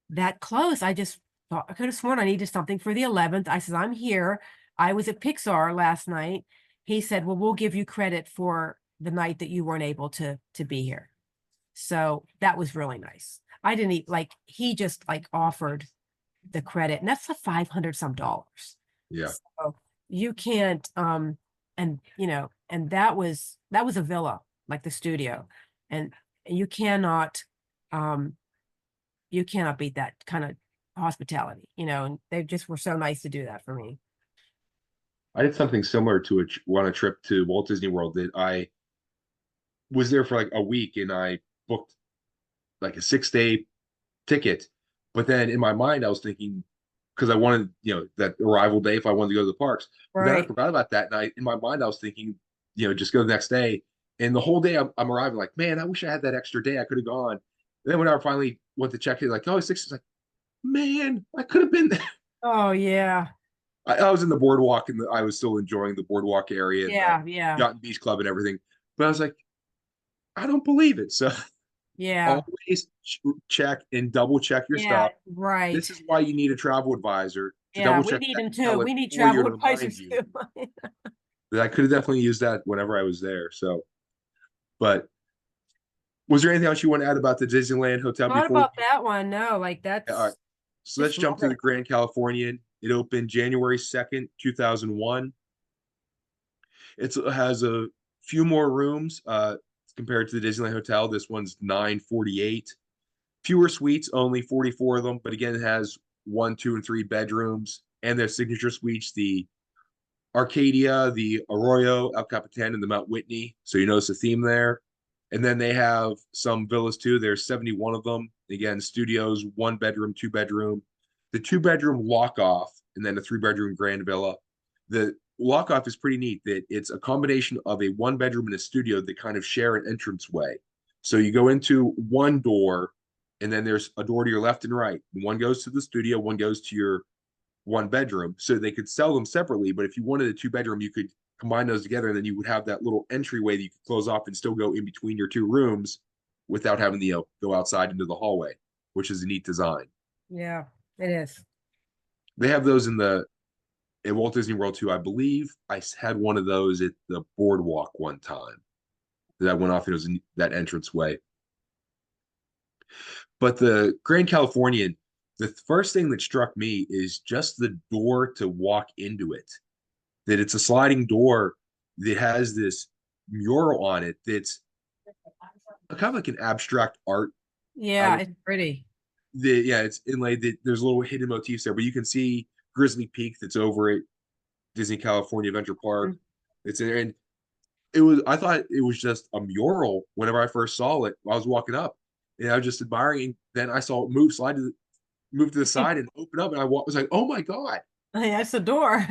that close. I just thought I could have sworn I needed something for the 11th. I said, I'm here. I was at Pixar last night. He said, well, we'll give you credit for the night that you weren't able to be here. So that was really nice. I didn't eat, like, he just like offered the credit, and that's a 500 some dollars. Yeah. So you can't, and and that was a villa, like the studio, and you cannot, beat that kind of hospitality, and they just were so nice to do that for me. I did something similar to on a trip to Walt Disney World, that I was there for like a week, and I booked like a 6-day ticket. But then in my mind, I was thinking, because I wanted, that arrival day if I wanted to go to the parks. But then I Right. forgot about that night. In my mind, I was thinking, just go the next day. And the whole day I'm arriving like, man, I wish I had that extra day. I could have gone. And then when I finally went to check in, like, oh, it's 6, it's like, man, I could have been there. Oh yeah. I was in the boardwalk, and I was still enjoying the boardwalk area and the Yeah. Yeah. yacht and beach club and everything. But I was like, I don't believe it. So Yeah. always check and double check your Yeah. stuff. Right. This is why you need a travel advisor to Yeah. double We check need that them and too. tell it We need for you travel to remind advisors you. too. That I could have definitely used that whenever I was there. So, but was there anything else you want to add about the Disneyland Hotel Not before? about that one. No, like All right. that's So let's just jump love to the it. Grand Californian. It opened January 2nd, 2001. It has a few more rooms compared to the Disneyland Hotel. This one's 948. Fewer suites, only 44 of them. But again, it has 1, 2, and 3 bedrooms and their signature suites, the Arcadia, the Arroyo, El Capitan, and the Mount Whitney. So you notice a theme there. And then they have some villas too. There's 71 of them. Again, studios, 1 bedroom, 2 bedroom. The 2 bedroom lock off, and then a 3 bedroom grand villa. The lock off is pretty neat, that it's a combination of a 1 bedroom and a studio that kind of share an entranceway. So you go into one door, and then there's a door to your left and right. One goes to the studio, one goes to your 1 bedroom. So they could sell them separately, but if you wanted a 2 bedroom, you could combine those together, and then you would have that little entryway that you could close off and still go in between your 2 rooms without having to go outside into the hallway, which is a neat design. Yeah, it is. They have those at Walt Disney World too. I believe I had one of those at the boardwalk one time that I went off, and it was in that entranceway. But the Grand Californian, the first thing that struck me is just the door to walk into it. That it's a sliding door that has this mural on it that's kind of like an abstract art. Yeah, it's pretty. Yeah, it's inlaid. There's little hidden motifs there, but you can see Grizzly Peak that's over at Disney California Adventure Park. Mhm. It's in there, and I thought it was just a mural whenever I first saw it. I was walking up, and I was just admiring. Then I saw it move to the side and open up, and was like, "Oh my god!" Hey, that's the door.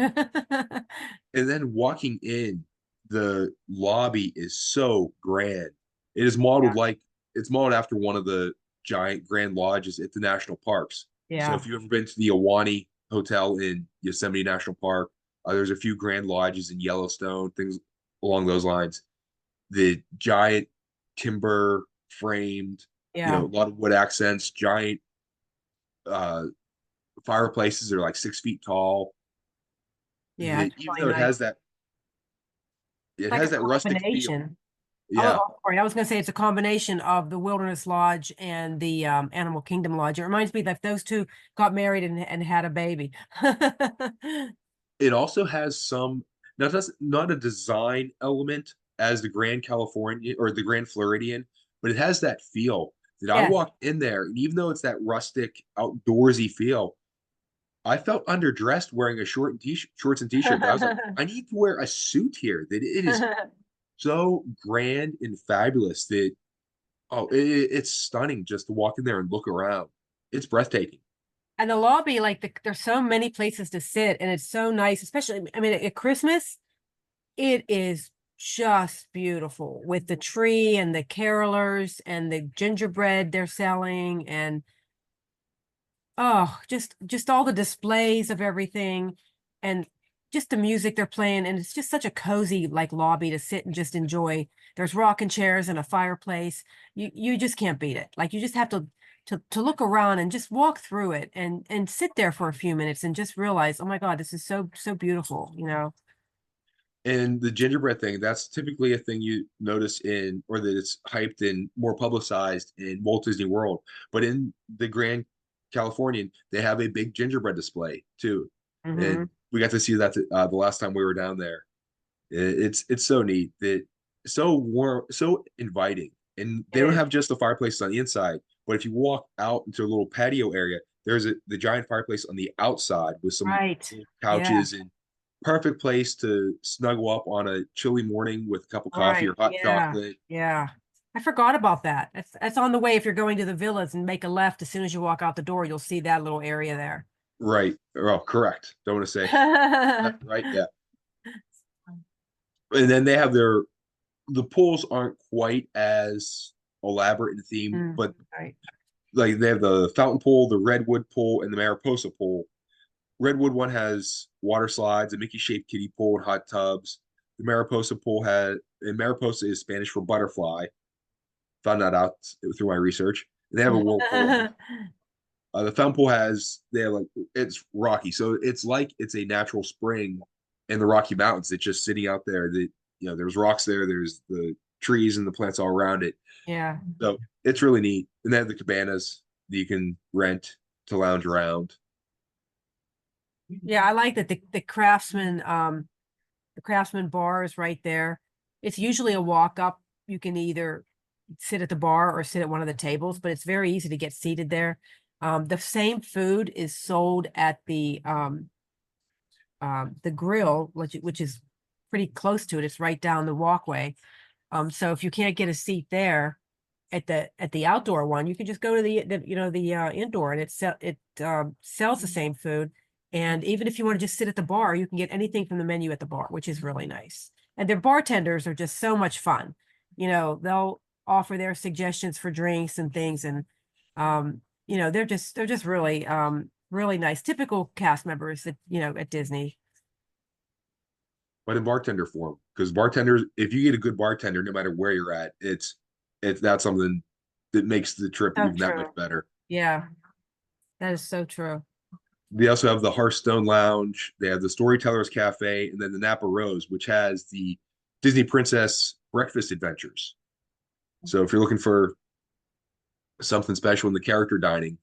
And then walking in, the lobby is so grand. It is modeled Yeah. like it's modeled after one of the giant grand lodges at the national parks. So Yeah. if you've ever been to the Awani Hotel in Yosemite National Park, there's a few grand lodges in Yellowstone, things along those lines. The giant timber framed, Yeah. a lot of wood accents, giant uh, fireplaces are like 6 feet tall. Yeah. It's Even really though nice. it Like a has that rustic feel. combination. Yeah. Sorry, I was going to say it's a combination of the Wilderness Lodge and the Animal Kingdom Lodge. It reminds me that those two got married and had a baby. It also has some, now that's not a design element as the Grand California or the Grand Floridian, but it has that feel that I Yes. walked in there, and even though it's that rustic, outdoorsy feel, I felt underdressed wearing a shorts and t-shirt. I was like, I need to wear a suit here. That it is so grand and fabulous that it's stunning just to walk in there and look around. It's breathtaking. And the lobby, like there's so many places to sit, and it's so nice, especially, I mean, at Christmas, it is just beautiful with the tree and the carolers and the gingerbread they're selling, and oh, just all the displays of everything, and just the music they're playing, and it's just such a cozy like lobby to sit and just enjoy. There's rocking chairs and a fireplace. You just can't beat it. Like you just have to look around and just walk through it and sit there for a few minutes and just realize, oh my God, this is so beautiful, you know. And the gingerbread thing, that's typically a thing you notice in, or that it's hyped and more publicized in Walt Disney World. But in the Grand Californian, they have a big gingerbread display too. Hmm. And we got to see that the last time we were down there. It's so neat, that so warm, so inviting. And they It don't is. have just the fireplace on the inside, but if you walk out into a little patio area, there's the giant fireplace on the outside with some Right. Yeah. couches, and perfect place to snuggle up on a chilly morning with a cup of All coffee or right. hot Yeah. chocolate. Yeah. I forgot about that. That's on the way. If you're going to the villas and make a left, as soon as you walk out the door, you'll see that little area there. Right. Oh, correct. Don't want to say right. Yeah. And then they have the pools aren't quite as elaborate in theme, Mm, but right. like they have the fountain pool, the redwood pool, and the Mariposa pool. Redwood one has water slides, a Mickey shaped kiddie pool, and hot tubs. The Mariposa pool and Mariposa is Spanish for butterfly. Found that out through my research. And they have a whirlpool. The fountain pool they have like, it's rocky, so it's like it's a natural spring in the Rocky Mountains. It's just sitting out there. That there's rocks there. There's the trees and the plants all around it. Yeah. So it's really neat. And they have the cabanas that you can rent to lounge around. Yeah, I like that the Craftsman bar is right there. It's usually a walk up. You can either sit at the bar or sit at one of the tables, but it's very easy to get seated there. The same food is sold at the grill, which is pretty close to it. It's right down the walkway. So if you can't get a seat there at the outdoor one, you can just go to the indoor, and it sells the same food. And even if you want to just sit at the bar, you can get anything from the menu at the bar, which is really nice. And their bartenders are just so much fun. They'll offer their suggestions for drinks and things, and they're just really nice, typical cast members that at Disney. But in bartender form, because bartenders, if you get a good bartender, no matter where you're at, it's that's something that makes the trip So even that much true. better. Yeah, that is so true. They also have the Hearthstone Lounge. They have the Storytellers Cafe, and then the Napa Rose, which has the Disney Princess breakfast adventures. So if you're looking for something special in the character dining,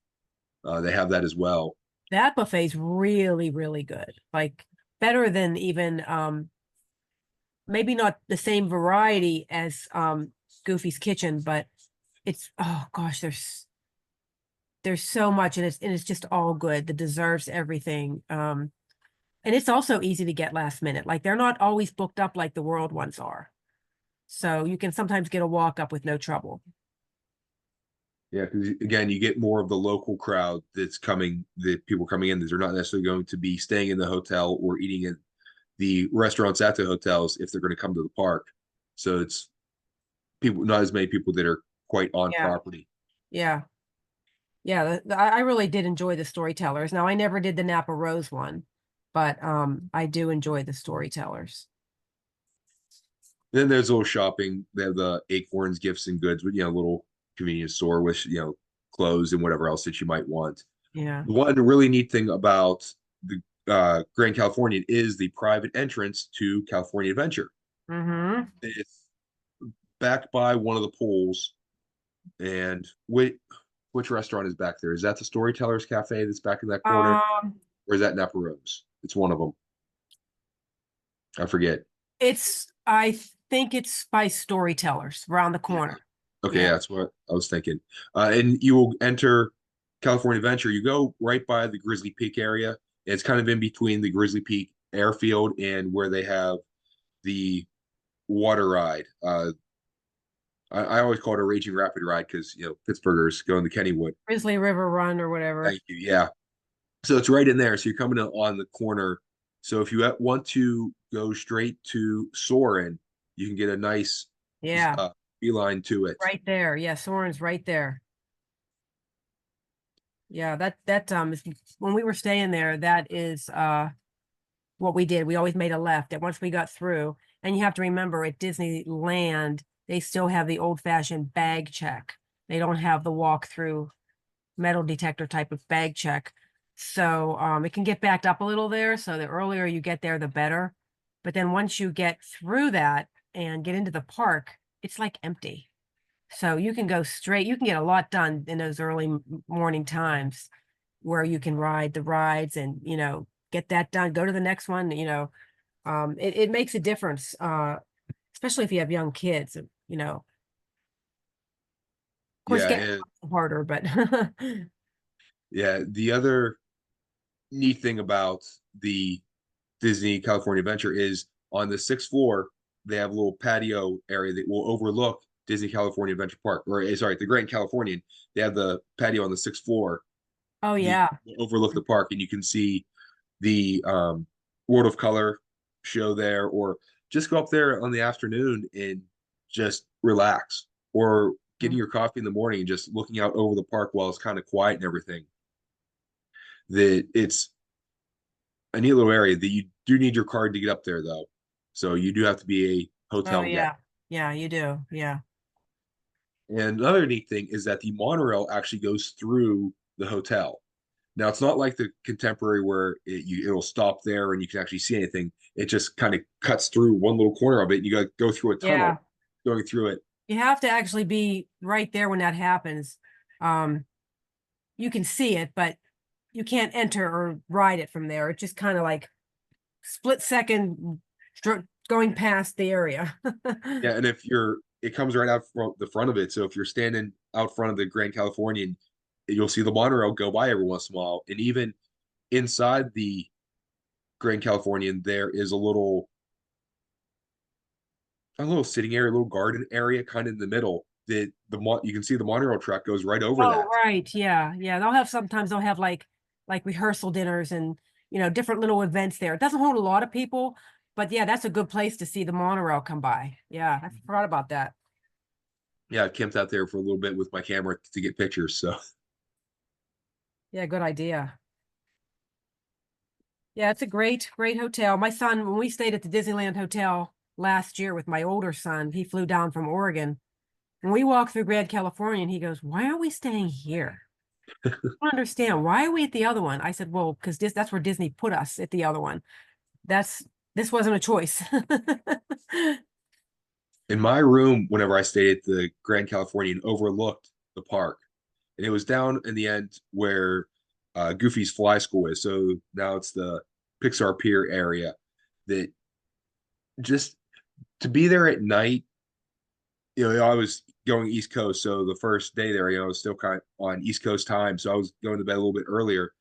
they have that as well. That buffet's really, really good. Like better than even maybe not the same variety as Goofy's Kitchen, but it's, oh gosh, there's so much, and it's just all good. The desserts, everything. And it's also easy to get last minute. Like they're not always booked up like the world ones are. So you can sometimes get a walk up with no trouble. Yeah, because again, you get more of the local crowd that's coming, the people coming in. They're not necessarily going to be staying in the hotel or eating in the restaurants at the hotels if they're going to come to the park. So it's people, not as many people that are quite on Yeah. property. Yeah. Yeah, I really did enjoy the storytellers. Now I never did the Napa Rose one, but I do enjoy the storytellers. Then there's a little shopping. They have the Acorns Gifts and Goods, with little convenience store with clothes and whatever else that you might want. Yeah. The one really neat thing about the Grand Californian is the private entrance to California Adventure. Mm-hmm. It's back by one of the pools. And which restaurant is back there? Is that the Storytellers Cafe that's back in that corner? Or is that Napa Rose? It's one of them. I forget. I think it's by storytellers around the corner. Okay, Yeah. that's what I was thinking. And you will enter California Adventure. You go right by the Grizzly Peak area. It's kind of in between the Grizzly Peak airfield and where they have the water ride. I always call it a raging rapid ride because Pittsburghers go in the Kennywood. Grizzly River Run or whatever. Thank you. Yeah. So it's right in there. So you're coming on the corner. So if you want to go straight to Soarin', you can get a nice Yeah. beeline to it. Right there. Yeah, Soren's right there. Yeah, that is, when we were staying there, that is what we did. We always made a left. And once we got through, and you have to remember at Disneyland, they still have the old-fashioned bag check. They don't have the walk-through metal detector type of bag check. So it can get backed up a little there. So the earlier you get there, the better. But then once you get through that and get into the park, it's like empty. So you can go straight, you can get a lot done in those early morning times where you can ride the rides and, get that done, go to the next one, it makes a difference, especially if you have young kids, of course, Yeah, getting harder, but yeah. The other neat thing about the Disney California Adventure is on the sixth floor, they have a little patio area that will overlook Disney California Adventure Park, or sorry, the Grand Californian. They have the patio on the sixth floor. oh yeah, Overlook the park, and you can see the World of Color show there, or just go up there on the afternoon and just relax, or getting your coffee in the morning and just looking out over the park while it's kind of quiet and everything. That it's a neat little area that you do need your card to get up there though. So you do have to be a hotel oh guest. yeah, yeah, you do, yeah. And another neat thing is that the monorail actually goes through the hotel. Now it's not like the contemporary where it'll stop there and you can actually see anything. It just kind of cuts through one little corner of it. And you got to go through a tunnel Yeah. going through it. You have to actually be right there when that happens. You can see it, but you can't enter or ride it from there. It's just kind of like split second going past the area. Yeah, and it comes right out from the front of it. So if you're standing out front of the Grand Californian, you'll see the monorail go by every once in a while. And even inside the Grand Californian, there is a little sitting area, a little garden area kind of in the middle that you can see the monorail track goes right over that. Right. Yeah. Yeah. Sometimes they'll have like rehearsal dinners and, different little events there. It doesn't hold a lot of people, but yeah, that's a good place to see the monorail come by. Yeah. I forgot about that. Yeah, I camped out there for a little bit with my camera to get pictures. So yeah, good idea. Yeah, it's a great hotel. My son, when we stayed at the Disneyland Hotel last year with my older son, he flew down from Oregon. When we walked through Grand California, and he goes, "Why are we staying here? I don't understand. Why are we at the other one?" I said, "Well, because that's where Disney put us at the other one. This wasn't a choice." in my room, whenever I stayed at the Grand Californian, overlooked the park, and it was down in the end where Goofy's Fly School is. So now it's the Pixar Pier area. That just to be there at night, I was going East Coast, so the first day there, I was still kind of on East Coast time, so I was going to bed a little bit earlier.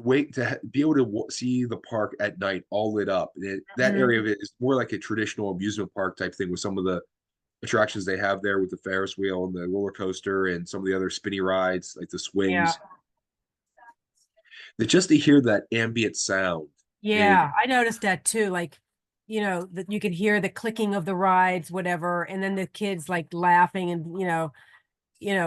Wait to be able to see the park at night all lit up. That area of it is more like a traditional amusement park type thing with some of the attractions they have there with the Ferris wheel and the roller coaster and some of the other spinny rides like the Yeah. swings. That just to hear that ambient sound. And Yeah, I noticed that too. Like, that you could hear the clicking of the rides, whatever, and then the kids like laughing and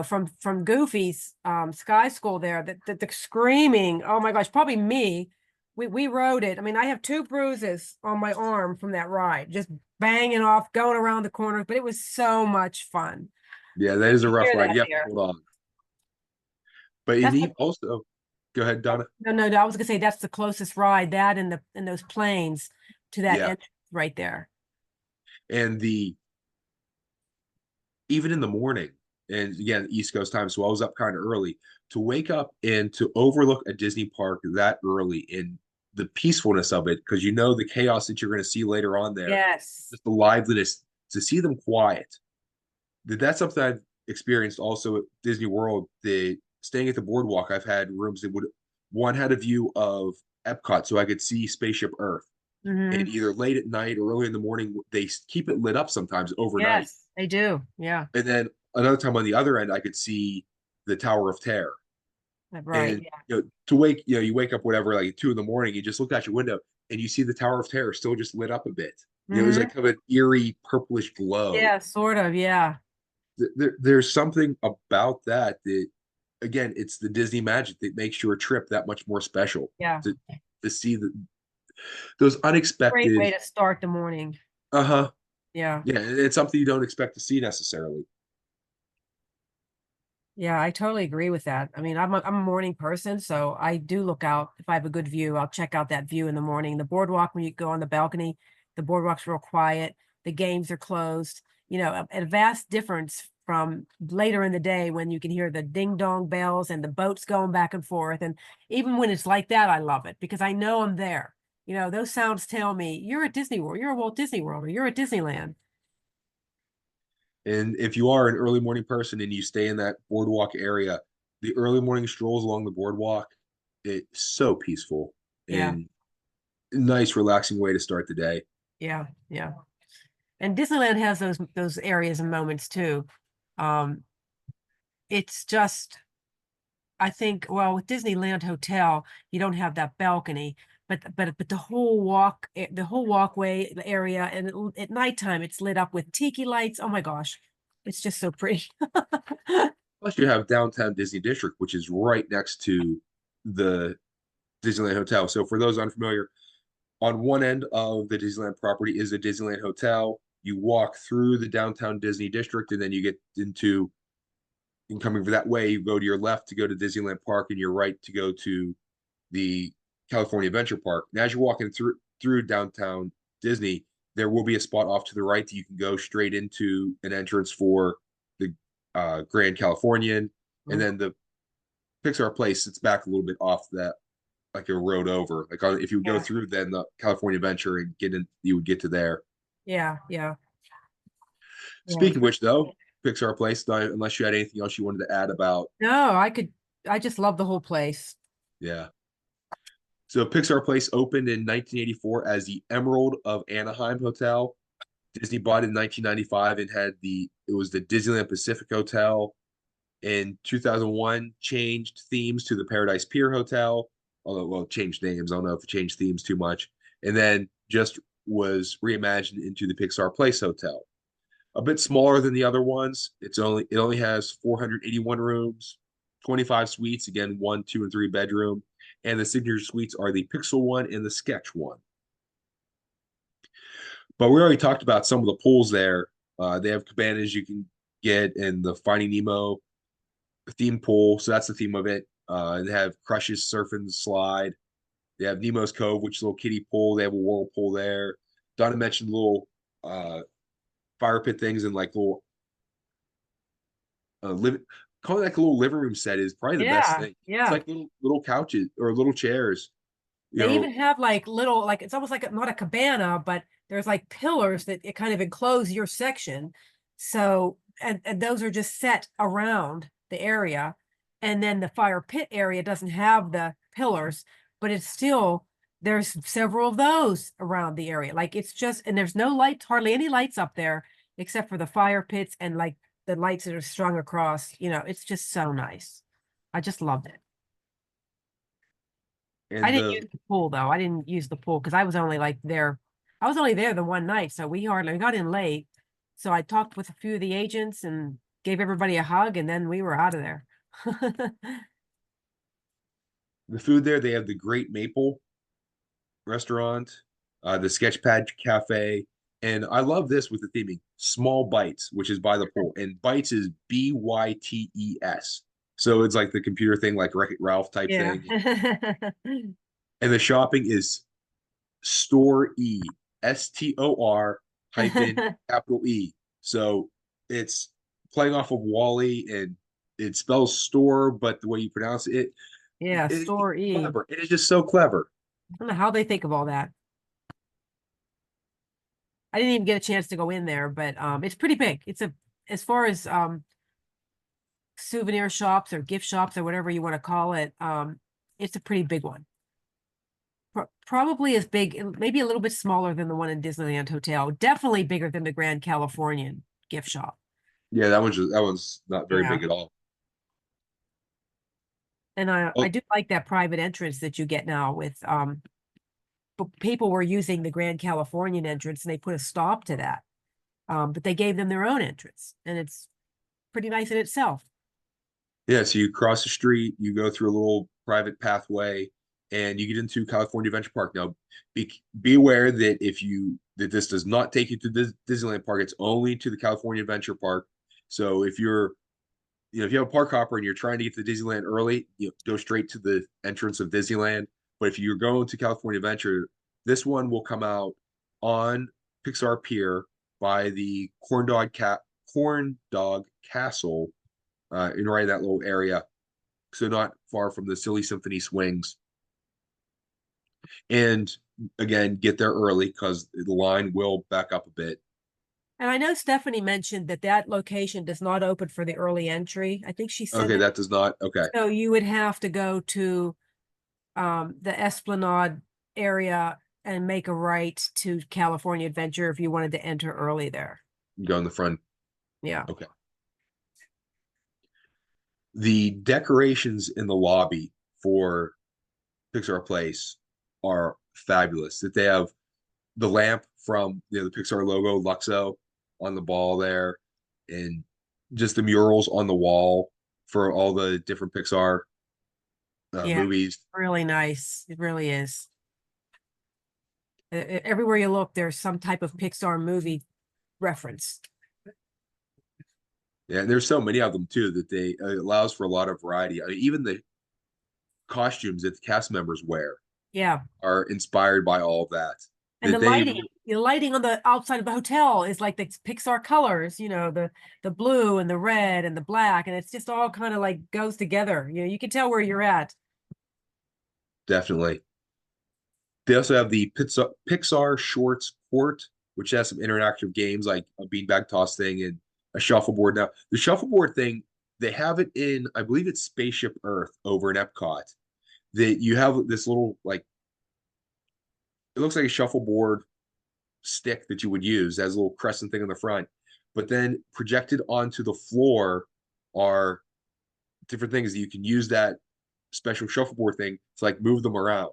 from Goofy's Sky School there, that the screaming. Oh my gosh, probably me. We rode it. I mean, I have 2 bruises on my arm from that ride, just banging off, going around the corners, but it was so much fun. yeah, that is a You rough hear ride. that You have to there. hold on. But That's the, also, go ahead, Donna. no, I was gonna say that's the closest ride, that and those planes to that Yeah. entrance right there. And even in the morning, and again, East Coast time, so I was up kind of early to wake up and to overlook a Disney park that early in the peacefulness of it, because the chaos that you're going to see later on there, Yes. just the liveliness, to see them quiet. That's something I've experienced also at Disney World. The staying at the boardwalk, I've had rooms that one had a view of Epcot, so I could see Spaceship Earth. And Mm-hmm. either late at night or early in the morning, they keep it lit up sometimes overnight. Yes, they do. Yeah. And then another time on the other end, I could see the Tower of Terror. Right. And Yeah. you wake up whatever, like 2 in the morning, you just look out your window and you see the Tower of Terror still just lit up a bit. It was Mm-hmm. like kind of an eerie purplish glow. Yeah, sort of. Yeah. There's something about that again, it's the Disney magic that makes your trip that much more special. Yeah. To see those Great unexpected. way to start the morning. Uh-huh. Yeah. Yeah, it's something you don't expect to see necessarily. Yeah, I totally agree with that. I mean, I'm a morning person, so I do look out. If I have a good view, I'll check out that view in the morning. The boardwalk, when you go on the balcony, the boardwalk's real quiet. The games are closed. A vast difference from later in the day when you can hear the ding dong bells and the boats going back and forth. And even when it's like that, I love it because I know I'm there. Those sounds tell me you're at Disney World, you're at Walt Disney World, or you're at Disneyland. And if you are an early morning person and you stay in that boardwalk area, the early morning strolls along the boardwalk, it's so peaceful Yeah, and nice, relaxing way to start the day. yeah, yeah. And Disneyland has those areas and moments too. Um, it's just, I think, well, with Disneyland Hotel, you don't have that balcony, but the whole walkway area, and at nighttime it's lit up with tiki lights. Oh my gosh, it's just so pretty. Plus, you have downtown Disney District, which is right next to the Disneyland Hotel. So, for those unfamiliar, on one end of the Disneyland property is the Disneyland Hotel. You walk through the downtown Disney District, and then you get into, and coming that way, you go to your left to go to Disneyland Park, and your right to go to the California Adventure Park. And as you're walking through downtown Disney, there will be a spot off to the right that you can go straight into an entrance for the Grand Californian, and then the Pixar Place sits back a little bit off that, like a road over. Like if you would go Yeah, through then the California Adventure and get in, you would get to there. yeah, yeah, yeah. Speaking of which, though, Pixar Place, unless you had anything else you wanted to add about, No, I just love the whole place. yeah. So Pixar Place opened in 1984 as the Emerald of Anaheim Hotel. Disney bought it in 1995 and it was the Disneyland Pacific Hotel. In 2001, changed themes to the Paradise Pier Hotel. Although, well, changed names. I don't know if it changed themes too much. And then just was reimagined into the Pixar Place Hotel. A bit smaller than the other ones. It only has 481 rooms, 25 suites. Again, 1, 2, and 3 bedroom. And the signature suites are the Pixel one and the Sketch one. But we already talked about some of the pools there. They have cabanas you can get, and the Finding Nemo theme pool. So that's the theme of it. They have Crush's Surf and Slide. They have Nemo's Cove, which is a little kiddie pool. They have a whirlpool there. Donna mentioned little fire pit things and like little calling like a little living room set is probably the best Yeah, thing. It's yeah. like little couches or little chairs. You They know, even have like little, like it's almost like not a cabana, but there's like pillars that it kind of enclose your section. So, and those are just set around the area. And then the fire pit area doesn't have the pillars, but it's still, there's several of those around the area. Like it's just, and there's no lights, hardly any lights up there. except for the fire pits and like the lights that are strung across, it's just so nice. I just loved it. I And didn't use the pool though. I didn't use the pool because I was only there. I was only there the one night, so we got in late. So I talked with a few of the agents and gave everybody a hug, and then we were out of there. the food there, they have the Great Maple restaurant, the Sketchpad Cafe, and I love this with the theming, Small Bites, which is by the pool, and Bites is Bytes. So it's like the computer thing, like Wreck-It Ralph type Yeah. thing. And the shopping is Store E, STOR hyphen capital E. So it's playing off of Wally, and it spells store, but the way you pronounce it, Yeah, it's Store E. clever. It is just so clever. I don't know how they think of all that. I didn't even get a chance to go in there, but it's pretty big. As far as souvenir shops or gift shops or whatever you want to call it, it's a pretty big one. Probably as big, maybe a little bit smaller than the one in Disneyland Hotel. Definitely bigger than the Grand Californian gift shop. Yeah, that one's not very big at all. And I Oh, do like that private entrance that you get now with but people were using the Grand Californian entrance and they put a stop to that. But they gave them their own entrance, and it's pretty nice in itself. yeah, so you cross the street, you go through a little private pathway, and you get into California Adventure Park. Now, be aware that this does not take you to Disneyland Park, it's only to the California Adventure Park. So if if you have a park hopper and you're trying to get to Disneyland early, go straight to the entrance of Disneyland. But if you're going to California Adventure, this one will come out on Pixar Pier by the Corn Dog Castle, in right in that little area, so not far from the Silly Symphony swings. And again, get there early because the line will back up a bit. And I know Stephanie mentioned that location does not open for the early entry. I think she said Okay, that does not. Okay. So you would have to go to the Esplanade area and make a right to California Adventure if you wanted to enter early there. Go in the front. Yeah. Okay. The decorations in the lobby for Pixar Place are fabulous. That they have the lamp from the Pixar logo, Luxo, on the ball there, and just the murals on the wall for all the different Pixar movies. Really nice. It really is. Everywhere you look, there's some type of Pixar movie reference. Yeah, and there's so many of them too that it allows for a lot of variety. I mean, even the costumes that the cast members wear, are inspired by all of that. And the lighting on the outside of the hotel is like the Pixar colors, the blue and the red and the black, and it's just all kind of like goes together. You can tell where you're at. Definitely. They also have the Pixar Shorts Court, which has some interactive games like a beanbag toss thing and a shuffleboard. Now, the shuffleboard thing, they have it in, I believe it's Spaceship Earth over in Epcot. That you have this little, like, it looks like a shuffleboard stick that you would use as a little crescent thing on the front, but then projected onto the floor are different things that you can use that special shuffleboard thing to like move them around.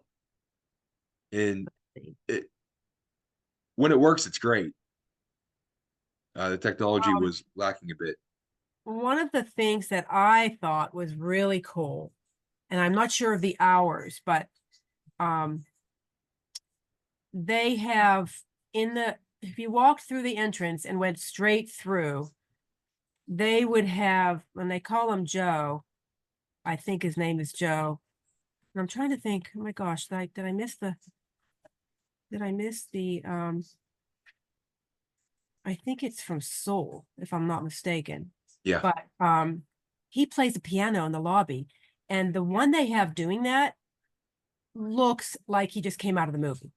And when it works, it's great. The technology was lacking a bit. One of the things that I thought was really cool, and I'm not sure of the hours, but they have if you walked through the entrance and went straight through, they would have, when they call him Joe, I think his name is Joe. And I'm trying to think, oh my gosh, did I miss the I think it's from Soul, if I'm not mistaken. Yeah. But he plays the piano in the lobby, and the one they have doing that looks like he just came out of the movie.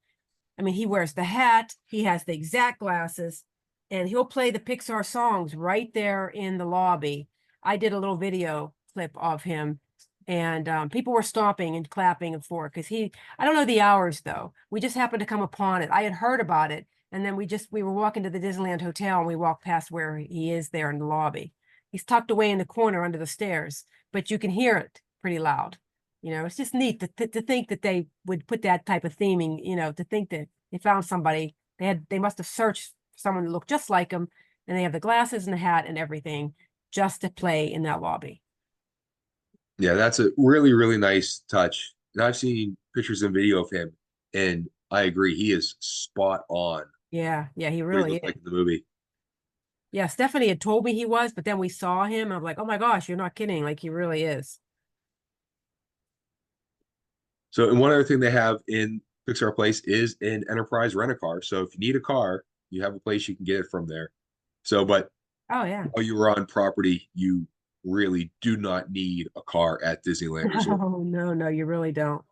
I mean, he wears the hat, he has the exact glasses, and he'll play the Pixar songs right there in the lobby. I did a little video clip of him And people were stopping and clapping and for because I don't know the hours though. We just happened to come upon it. I had heard about it, and then we were walking to the Disneyland Hotel, and we walked past where he is there in the lobby. He's tucked away in the corner under the stairs, but you can hear it pretty loud. It's just neat to think that they would put that type of theming, to think that they found somebody. They must have searched someone that looked just like him, and they have the glasses and the hat and everything just to play in that lobby. Yeah, that's a really, really nice touch. And I've seen pictures and video of him, and I agree, he is spot on Yeah, he what he really looked is. like in the movie. Yeah, Stephanie had told me he was, but then we saw him. I'm like, oh my gosh, you're not kidding. Like he really is. So, and one other thing they have in Pixar Place is an enterprise rent-a-car. So if you need a car, you have a place you can get it from there. So, but Oh yeah. while you were on property, you really do not need a car at Disneyland Resort. Oh no, you really don't.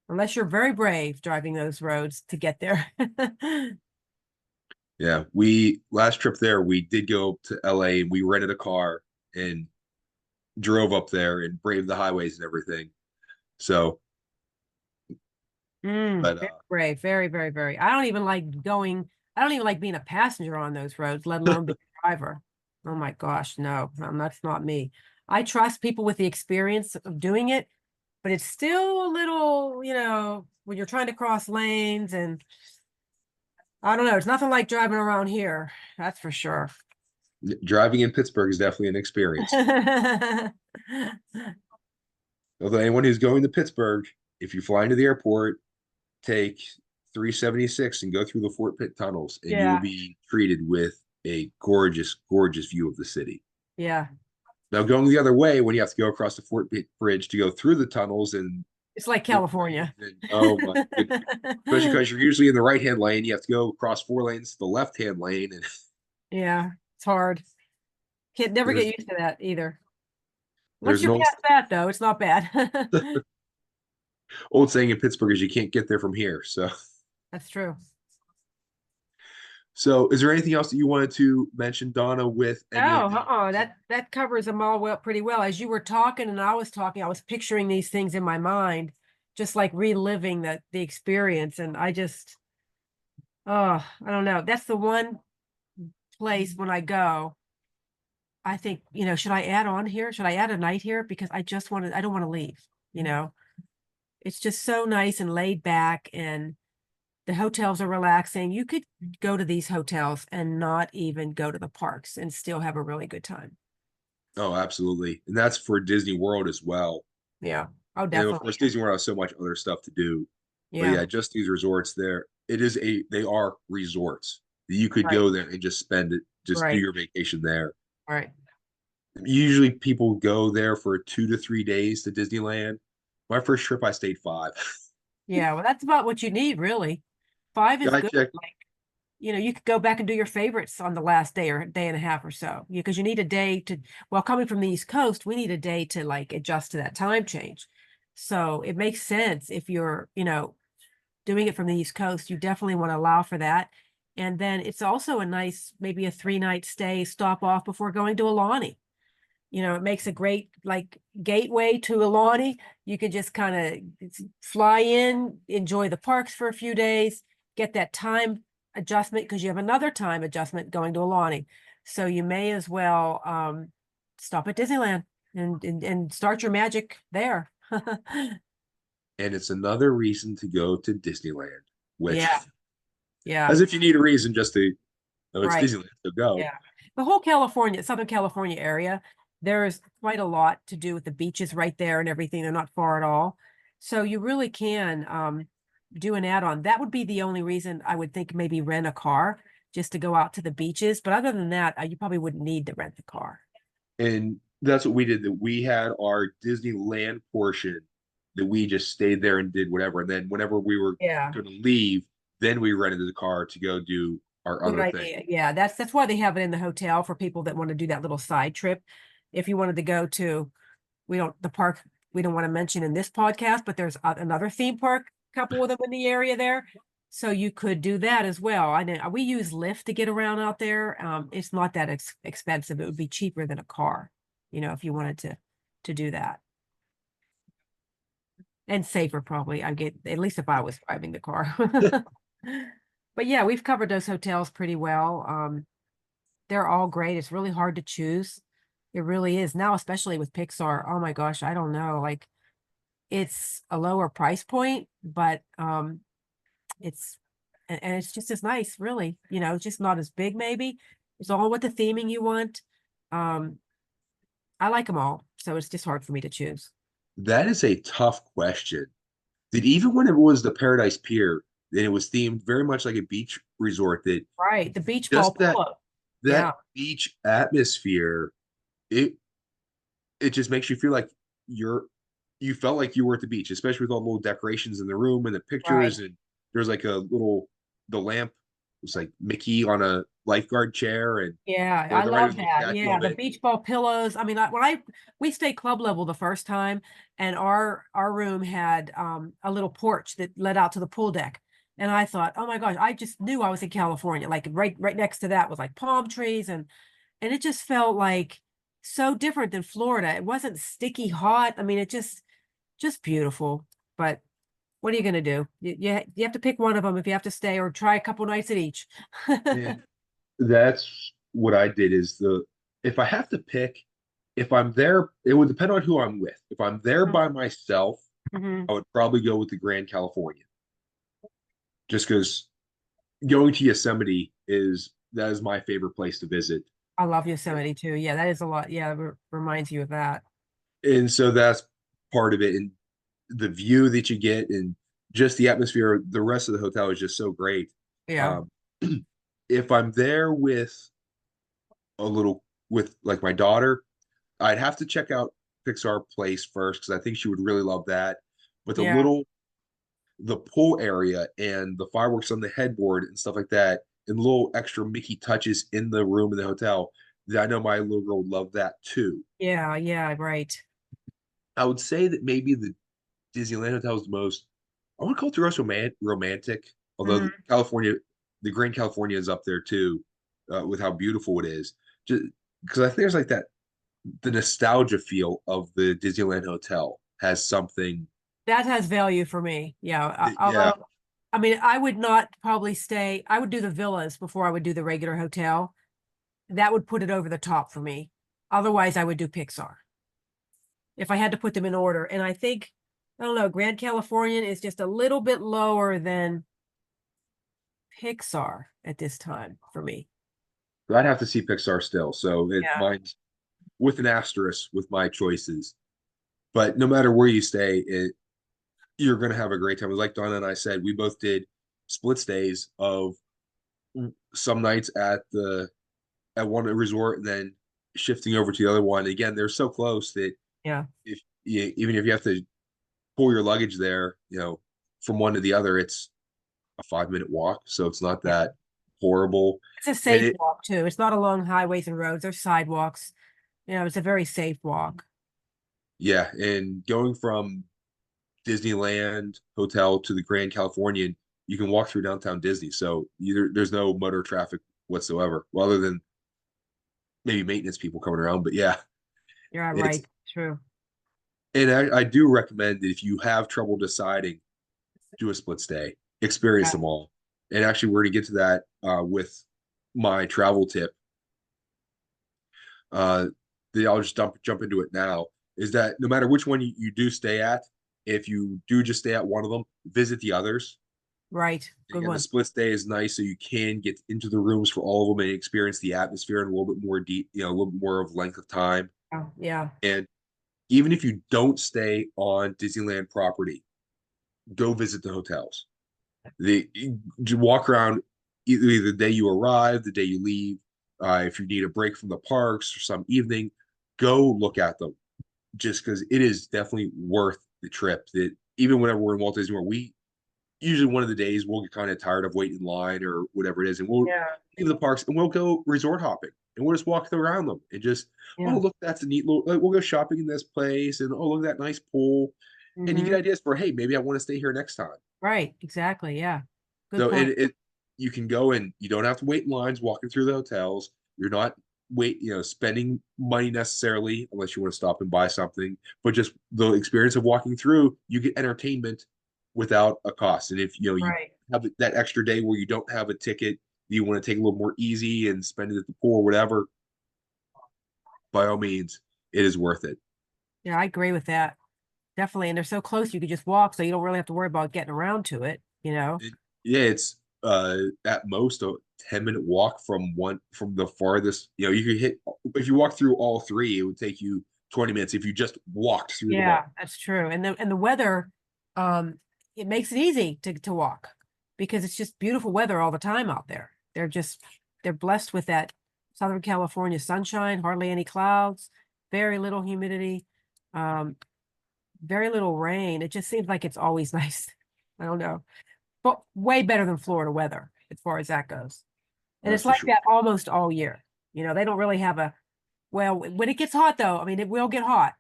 Unless you're very brave driving those roads to get there. Yeah, we last trip there, we did go to LA and we rented a car and drove up there and braved the highways and everything. So, but Very brave, very, very, very. I don't even like being a passenger on those roads, let alone be a driver. Oh my gosh, no, that's not me. I trust people with the experience of doing it, but it's still a little, when you're trying to cross lanes, and I don't know, it's nothing like driving around here. That's for sure. driving in Pittsburgh is definitely an experience. Although anyone who's going to Pittsburgh, if you fly into the airport, take 376 and go through the Fort Pitt tunnels, and you will Yeah, be treated with a gorgeous, gorgeous view of the city. yeah. Now, going the other way, when you have to go across the Fort Pitt Bridge to go through the tunnels, and It's like California. oh my goodness, especially because you're usually in the right-hand lane, you have to go across 4 lanes to the left-hand lane, and Yeah, it's hard. Can't never there's, get used to that either. Once there's an you're past that, though, it's not bad. old saying in Pittsburgh is you can't get there from here. That's true. So is there anything else that you wanted to mention, Donna, with any Oh, of the that covers them all pretty well. As you were talking and I was talking, I was picturing these things in my mind, just like reliving the experience. And I don't know. That's the one place when I go, I think, should I add on here? Should I add a night here? Because I don't want to leave, It's just so nice and laid back, and the hotels are relaxing. You could go to these hotels and not even go to the parks and still have a really good time. Oh, absolutely. And that's for Disney World as well. Yeah. Oh, And of course, definitely. Disney World has so much other stuff to do. But Yeah. yeah, just these resorts there, they are resorts. You could Right. go there and just spend it, just do Right. your vacation there. Right. Usually people go there for 2 to 3 days to Disneyland. My first trip, I stayed 5. Yeah. Well, that's about what you need, really. 5 is I good. checked. Like, you could go back and do your favorites on the last day or day and a half or so. Because you need a day coming from the East Coast, we need a day to like adjust to that time change. So it makes sense if you're, doing it from the East Coast, you definitely want to allow for that. And then it's also maybe a 3-night stay, stop off before going to Alani. It makes a great like gateway to Alani. You can just kind of fly in, enjoy the parks for a few days, get that time adjustment because you have another time adjustment going to Alani. So you may as well stop at Disneyland and start your magic there. And it's another reason to go to Disneyland, which, Yeah, yeah, as if you need a reason just to, oh, it's right. Disneyland, so go. Yeah. The whole Southern California area, there is quite a lot to do with the beaches right there and everything. They're not far at all. So you really can do an add-on. That would be the only reason I would think maybe rent a car just to go out to the beaches. But other than that, you probably wouldn't need to rent the car. And that's what we did. That we had our Disneyland portion that we just stayed there and did whatever. And then whenever we were Yeah. going to leave, then we rented the car to go do our Good other idea. thing. Yeah, that's why they have it in the hotel for people that want to do that little side trip. If you wanted to go to, the park, we don't want to mention in this podcast, but there's another theme park, couple of them in the area there. So you could do that as well. I know we use Lyft to get around out there. It's not that expensive. It would be cheaper than a car, if you wanted to to do that. And safer probably. I get, at least if I was driving the car. But yeah, we've covered those hotels pretty well. They're all great. It's really hard to choose. It really is now, especially with Pixar. Oh my gosh, I don't know. Like it's a lower price point, but it's and it's just as nice, really. You know, it's just not as big, maybe. It's all what the theming you want. Um, I like them all, so it's just hard for me to choose. That is a tough question. That even when it was the Paradise Pier, and it was themed very much like a beach resort, that Right, the beach ball just pillow. that Yeah, beach atmosphere, it it just makes you feel like you felt like you were at the beach, especially with all the little decorations in the room and the right. pictures. And there's like a little the lamp was like Mickey on a lifeguard chair, and Yeah, the I the writers love little that. statue Yeah, of the it. beach ball pillows. I mean, we stayed club level the first time, and our room had a little porch that led out to the pool deck. And I thought, oh my gosh, I just knew I was in California. Like right next to that was like palm trees, and it just felt like so different than Florida. It wasn't sticky hot. I mean, just beautiful. But what are you gonna do? You have to pick one of them if you have to stay, or try a couple nights at each. And that's what I did is the if I have to pick, if I'm there, it would depend on who I'm with. If I'm there by myself, Mhm. I would probably go with the Grand California. Just because going to Yosemite is that is my favorite place to visit. I love Yosemite too. Yeah, that is a lot. Yeah, it reminds you of that. And so that's part of it. And the view that you get and just the atmosphere, the rest of the hotel is just so great. Yeah. Um, if I'm there with like my daughter, I'd have to check out Pixar Place first because I think she would really love that. But Yeah. the pool area and the fireworks on the headboard and stuff like that, and little extra Mickey touches in the room in the hotel, that I know my little girl would love that too. Yeah. Yeah. Right. I would say that maybe the Disneyland hotel is the most, I would call it the most romantic, although Mhm. the Grand California is up there too, with how beautiful it is. Just because I think there's like that, the nostalgia feel of the Disneyland hotel has something. That has value for me. Yeah. Yeah, Although, I mean, I would not probably stay. I would do the villas before I would do the regular hotel. That would put it over the top for me. Otherwise, I would do Pixar if I had to put them in order. And I think, I don't know, Grand Californian is just a little bit lower than Pixar at this time for me. I'd have to see Pixar still. So Yeah. mine's with an asterisk with my choices. But no matter where you stay, you're going to have a great time. Like Donna and I said, we both did split stays of some nights at one resort and then shifting over to the other one. Again, they're so close that Yeah. even if you have to pull your luggage there, from one to the other, it's a 5 minute walk. So it's not Yeah. that horrible. It's a And safe walk too. It's not along highways and roads. There's sidewalks. You know, it's a very safe walk. yeah, and going from Disneyland hotel to the Grand Californian, you can walk through downtown Disney. So there's no motor traffic whatsoever, well, other than maybe maintenance people coming around. But yeah, You're it's right. True. and I do recommend that if you have trouble deciding, do a split stay, experience Yeah. them all. And actually, we're going to get to that with my travel tip. Uh, I'll just jump into it now. Is that no matter which one you do stay at, if you do just stay at one of them, visit the others. Right. Good Again, the one. split stay is nice, so you can get into the rooms for all of them and experience the atmosphere in a little bit more deep, a little bit more of length of time. Yeah. Yeah. And even if you don't stay on Disneyland property, go visit the hotels. You walk around either the day you arrive, the day you leave. If you need a break from the parks or some evening, go look at them. Just because it is definitely worth the trip. That even whenever we're in Walt Disney World, we usually one of the days we'll get kind of tired of waiting in line or whatever it is, and we'll Yeah. leave the parks and we'll go resort hopping and we'll just walk around them and just, oh Yeah. look, that's a neat little. Like, we'll go shopping in this place and oh look at that nice pool, and you get Hmm. ideas for, hey, maybe I want to stay here next time. Right. Exactly. Yeah. Good So point. it you can go and you don't have to wait in lines walking through the hotels. You're not wait, spending money necessarily, unless you want to stop and buy something, but just the experience of walking through, you get entertainment without a cost. And if you Right. have that extra day where you don't have a ticket, you want to take a little more easy and spend it at the pool or whatever, by all means, it is worth it. Yeah, I agree with that. Definitely. And they're so close, you could just walk, so you don't really have to worry about getting around to it, you know? Yeah, it's at most a 10-minute walk from the farthest. You could hit if you walk through all three, it would take you 20 minutes if you just walked through them Yeah, all. that's true. And the weather, it makes it easy to walk because it's just beautiful weather all the time out there. They're blessed with that Southern California sunshine, hardly any clouds, very little humidity, um, very little rain. It just seems like it's always nice. I don't know, but way better than Florida weather as far as that goes. And That's it's for like sure. that almost all year. They don't really have well, when it gets hot though, I mean, it will get hot,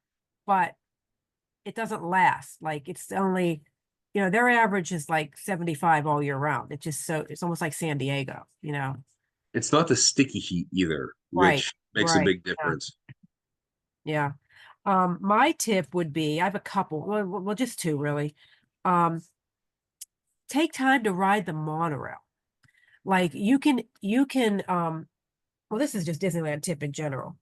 but it doesn't last. Like it's only, their average is like 75 all year round. It's almost like San Diego. It's not the sticky heat either, Right, which makes a right. big difference. Yeah. My tip would be, I have a couple, well, just two really. Um, Take time to ride the monorail. Like well, this is just Disneyland tip in general,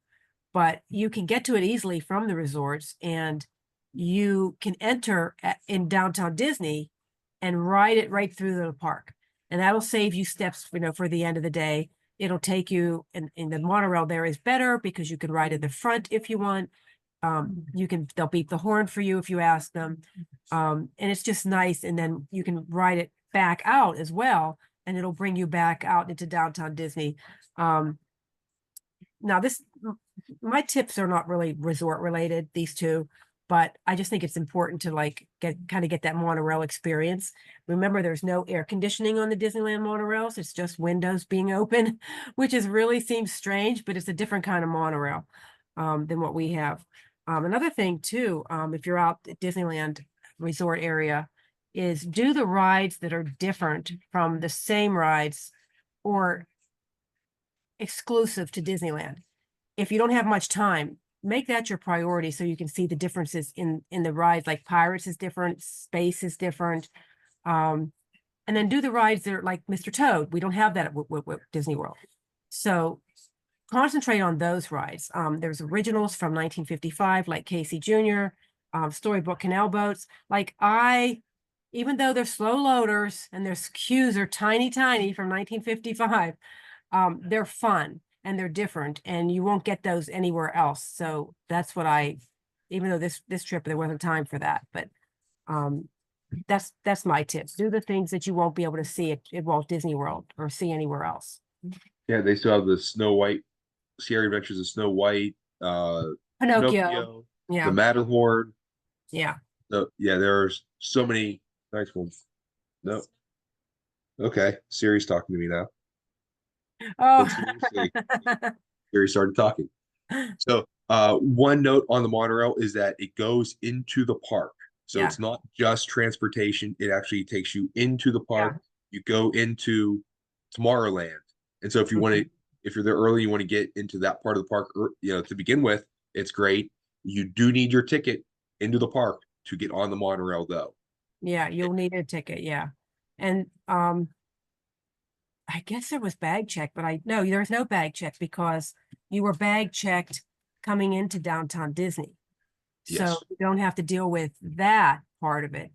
but you can get to it easily from the resorts and you can enter in downtown Disney and ride it right through the park. And that'll save you steps, for the end of the day. It'll take you, and the monorail there is better because you can ride in the front if you want. They'll beep the horn for you if you ask them. And it's just nice. And then you can ride it back out as well. And it'll bring you back out into downtown Disney. Now my tips are not really resort related, these two, but I just think it's important to get that monorail experience. Remember, there's no air conditioning on the Disneyland monorails. It's just windows being open, which really seems strange, but it's a different kind of monorail than what we have. Another thing too, if you're out at Disneyland resort area, is do the rides that are different from the same rides or exclusive to Disneyland. If you don't have much time, make that your priority so you can see the differences in the rides. Like Pirates is different, Space is different. And then do the rides that are like Mr. Toad. We don't have that at Disney World. So concentrate on those rides. There's originals from 1955, like Casey Jr., Storybook Canal Boats. Even though they're slow loaders and their queues are tiny from 1955, they're fun and they're different, and you won't get those anywhere else. So that's what even though this trip there wasn't time for that, but that's my tip. Do the things that you won't be able to see at Walt Disney World or see anywhere else. Yeah, they still have the Snow White, Sierra Adventures of Snow White, Pinocchio. the Yeah. Matterhorn. Yeah. Yeah, there's so many nice ones. No. Okay, Siri's talking to me now. Oh. Siri started talking. So, one note on the monorail is that it goes into the park. So Yeah. it's not just transportation. It actually takes you into the park. Yeah. You go into Tomorrowland. And so if you want to, if you're there early, you want to get into that part of the park, to begin with, it's great. You do need your ticket into the park to get on the monorail though. Yeah, you'll need a ticket. Yeah. And I guess there was bag check, but no, there's no bag check because you were bag checked coming into downtown Disney. So Yes. you don't have to deal with that part of it.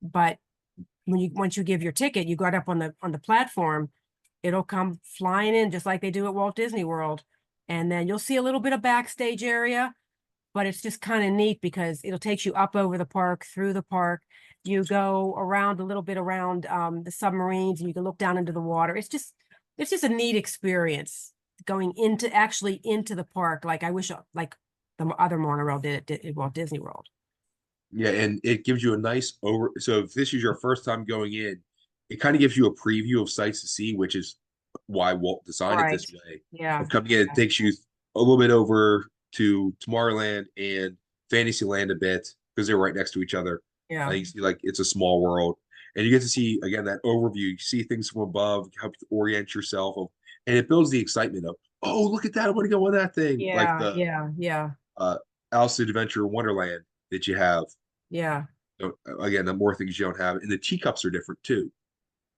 But once you give your ticket, you got up on the platform, it'll come flying in just like they do at Walt Disney World. And then you'll see a little bit of backstage area, but it's just kind of neat because it'll take you up over the park, through the park. You go around a little bit around the submarines, and you can look down into the water. It's just a neat experience going into the park. Like I wish like the other monorail did at Walt Disney World. Yeah, and it gives you a nice so if this is your first time going in, it kind of gives you a preview of sights to see, which is why Walt designed it this way. Yeah. Of coming in, it takes you a little bit over to Tomorrowland and Fantasyland a bit because they're right next to each other. Yeah. You see, like, it's a small world, and you get to see again that overview. You see things from above, help you orient yourself of and it builds the excitement of, oh, look at that, I want to go on that thing, like Yeah, the yeah, uh Alice Adventure Wonderland that you have. yeah. So, again, the more things you don't have, and the teacups are different too.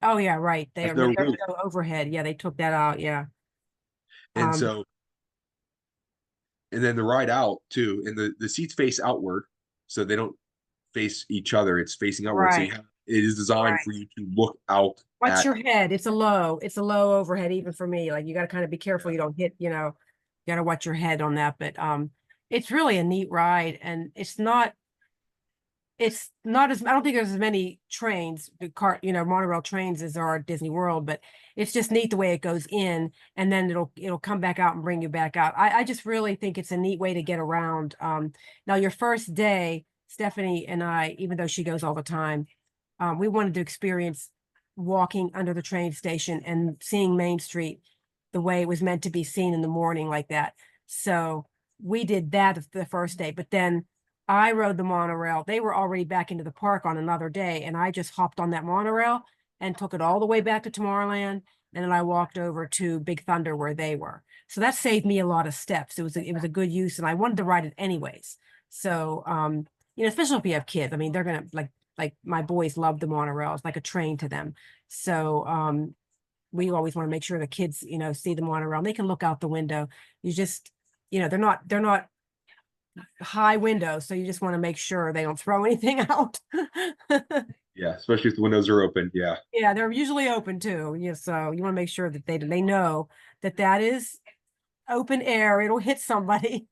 Oh, yeah, right. There's There's no roof, no overhead. Yeah, they took that out. Yeah. and Um, so and then the ride out too, and the seats face outward, so they don't face each other. It's facing outward, so right, it is designed right. for you to look out Watch at. your head. It's a low overhead even for me. Like you got to kind of be careful you don't hit, you got to watch your head on that. But it's really a neat ride, and it's not as I don't think there's as many trains, monorail trains as there are at Disney World, but it's just neat the way it goes in and then it'll come back out and bring you back out. I just really think it's a neat way to get around. Now your first day, Stephanie and I, even though she goes all the time, we wanted to experience walking under the train station and seeing Main Street the way it was meant to be seen in the morning like that. So we did that the first day, but then I rode the monorail. They were already back into the park on another day, and I just hopped on that monorail and took it all the way back to Tomorrowland. And then I walked over to Big Thunder where they were. So that saved me a lot of steps. It was a good use, and I wanted to ride it anyways. So especially if you have kids. I mean, they're gonna like my boys love the monorail. It's like a train to them. So we always want to make sure the kids, see the monorail. They can look out the window. You just, they're not high windows, so you just want to make sure they don't throw anything out. Yeah, especially if the windows are open. Yeah. Yeah, they're usually open too. Yeah, so you want to make sure that they know that is open air. It'll hit somebody.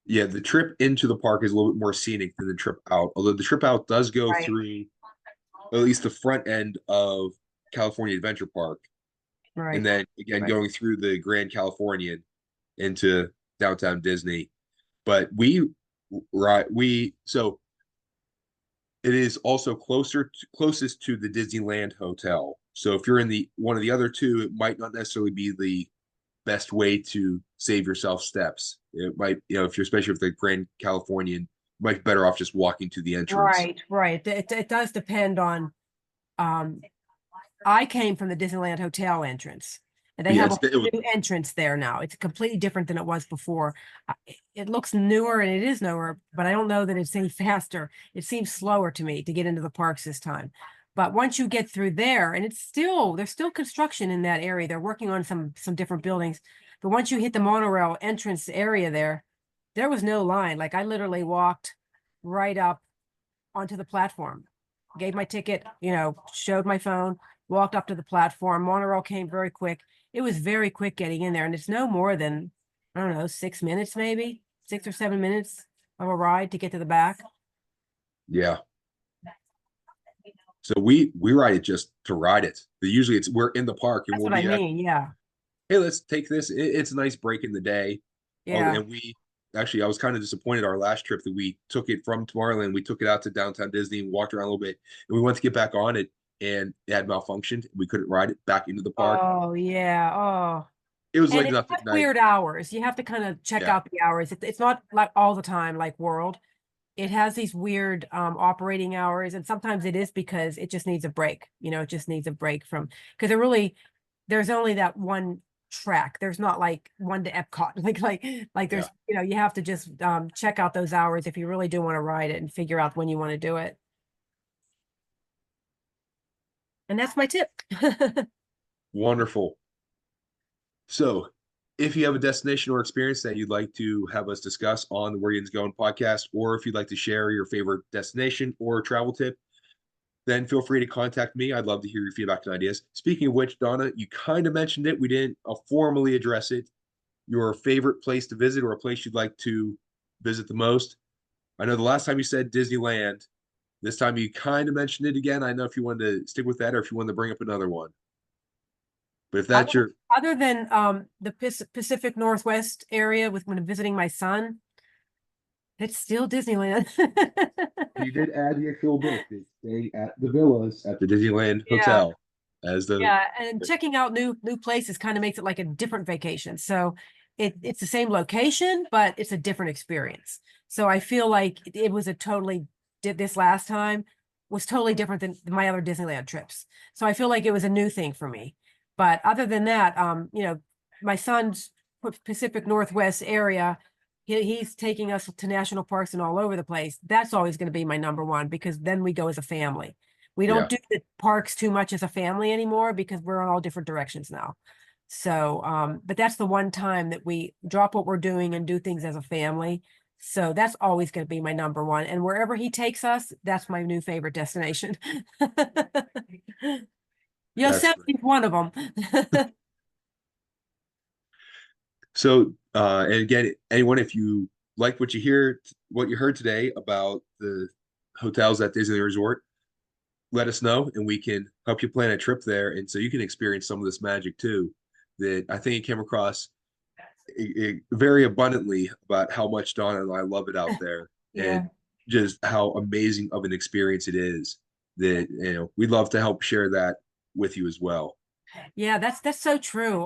Yeah, the trip into the park is a little bit more scenic than the trip out. Although the trip out does go Right, through at least the front end of California Adventure Park, and right, then again right. going through the Grand Californian into downtown Disney. But we so it is also closest to the Disneyland Hotel. So if you're in the one of the other two, it might not necessarily be the best way to save yourself steps. It might, if you're especially if the Grand Californian, you might be better off just walking to the entrance. Right, right. It does depend on um I came from the Disneyland Hotel entrance, and they have a Yes, it was, new entrance there now. It's completely different than it was before. It looks newer and it is newer, but I don't know that it's any faster. It seems slower to me to get into the parks this time. But once you get through there, and there's still construction in that area. They're working on some different buildings. But once you hit the monorail entrance area there was no line. Like I literally walked right up onto the platform, gave my ticket, showed my phone, walked up to the platform. Monorail came very quick. It was very quick getting in there, and it's no more than, I don't know, 6 minutes, maybe 6 or 7 minutes of a ride to get to the back. yeah. So we ride it just to ride it. But usually we're in the park and That's we'll what I be like, mean. Yeah. hey, let's take this. It's a nice break in the day. Yeah. And we actually, I was kind of disappointed our last trip that we took it from Tomorrowland. We took it out to downtown Disney and walked around a little bit. And we went to get back on it, and it had malfunctioned. We couldn't ride it back into the park. Oh, yeah. Oh. It was And late it enough has at night. weird hours. You have to kind of check Yeah. out the hours. It's not like all the time, like World. It has these weird operating hours, and sometimes it is because it just needs a break. It just needs a break from because there's only that one track. There's not like one to Epcot. Like there's you have to just check out those hours if you really do want to ride it and figure out when you want to do it. And that's my tip. Wonderful. So, if you have a destination or experience that you'd like to have us discuss on the Where Yinz Goin podcast, or if you'd like to share your favorite destination or travel tip, then feel free to contact me. I'd love to hear your feedback and ideas. Speaking of which, Donna, you kind of mentioned it. We didn't formally address it. Your favorite place to visit or a place you'd like to visit the most? I know the last time you said Disneyland. This time you kind of mentioned it again. I know if you wanted to stick with that or if you wanted to bring up another one. But if that's your Other than the Pacific Northwest area with when visiting my son, it's still Disneyland. you did add the actual bit, staying at the villas at the Disneyland Yeah. Hotel as the Yeah, and checking out new places kind of makes it like a different vacation. So it's the same location, but it's a different experience. So I feel like it was did this last time was totally different than my other Disneyland trips. So I feel like it was a new thing for me. But other than that, you know, my son's Pacific Northwest area, he's taking us to national parks and all over the place. That's always going to be my number one, because then we go as a family. We don't do the parks too much as a family anymore because we're on all different directions now. So, but that's the one time that we drop what we're doing and do things as a family. So that's always going to be my number one. And wherever he takes us, that's my new favorite destination. Yosemite's one of them. So, and again, anyone, if you like what you heard today about the hotels at Disney Resort, let us know and we can help you plan a trip there. And so you can experience some of this magic too, that I think it came across very abundantly about how much Donna and I love it out there. And just how amazing of an experience it is, that, you know, we'd love to help share that with you as well. Yeah, that's so true.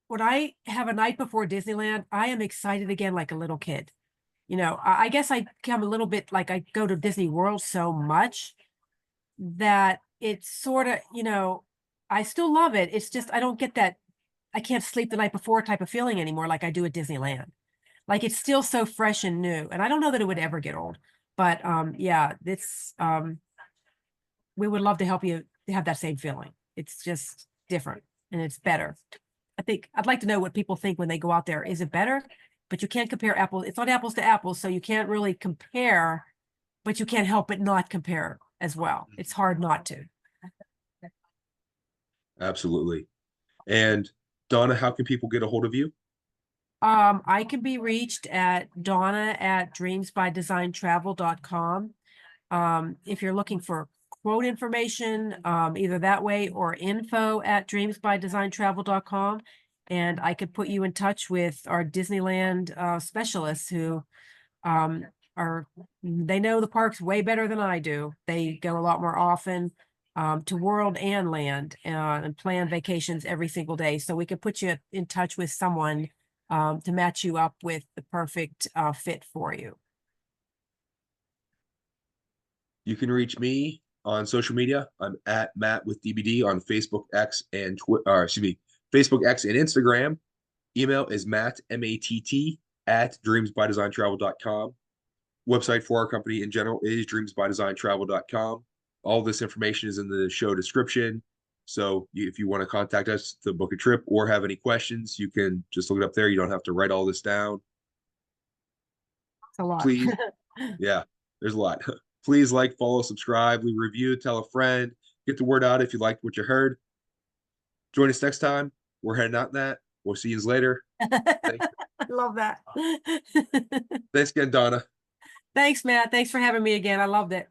When I have a night before Disneyland, I am excited again like a little kid. You know, I guess I become a little bit like, I go to Disney World so much that it's sort of, you know, I still love it. It's just I don't get that I can't sleep the night before type of feeling anymore like I do at Disneyland. Like it's still so fresh and new. And I don't know that it would ever get old. But yeah, it's we would love to help you have that same feeling. It's just different and it's better. I think I'd like to know what people think when they go out there. Is it better? But you can't compare apples. It's not apples to apples, so you can't really compare, but you can't help but not compare as well. It's hard not to. Absolutely. And Donna, how can people get a hold of you? I can be reached at donna@dreamsbydesigntravel.com. If you're looking for quote information, either that way or info@dreamsbydesigntravel.com. And I could put you in touch with our Disneyland specialists who they know the parks way better than I do. They go a lot more often to World and Land and plan vacations every single day. So we could put you in touch with someone to match you up with the perfect fit for you. You can reach me on social media. I'm at Matt with DBD on Facebook, X, and Facebook, X, and Instagram. Email is Matt, MATT, @dreamsbydesigntravel.com. Website for our company in general is dreamsbydesigntravel.com. All this information is in the show description. So if you want to contact us to book a trip or have any questions, you can just look it up there. You don't have to write all this down. It's a lot. Please. Yeah, there's a lot. Please like, follow, subscribe, leave a review, tell a friend, get the word out if you liked what you heard. Join us next time. We're heading out in that. We'll see you later. I love that. Thanks again, Donna. Thanks, Matt. Thanks for having me again. I loved it.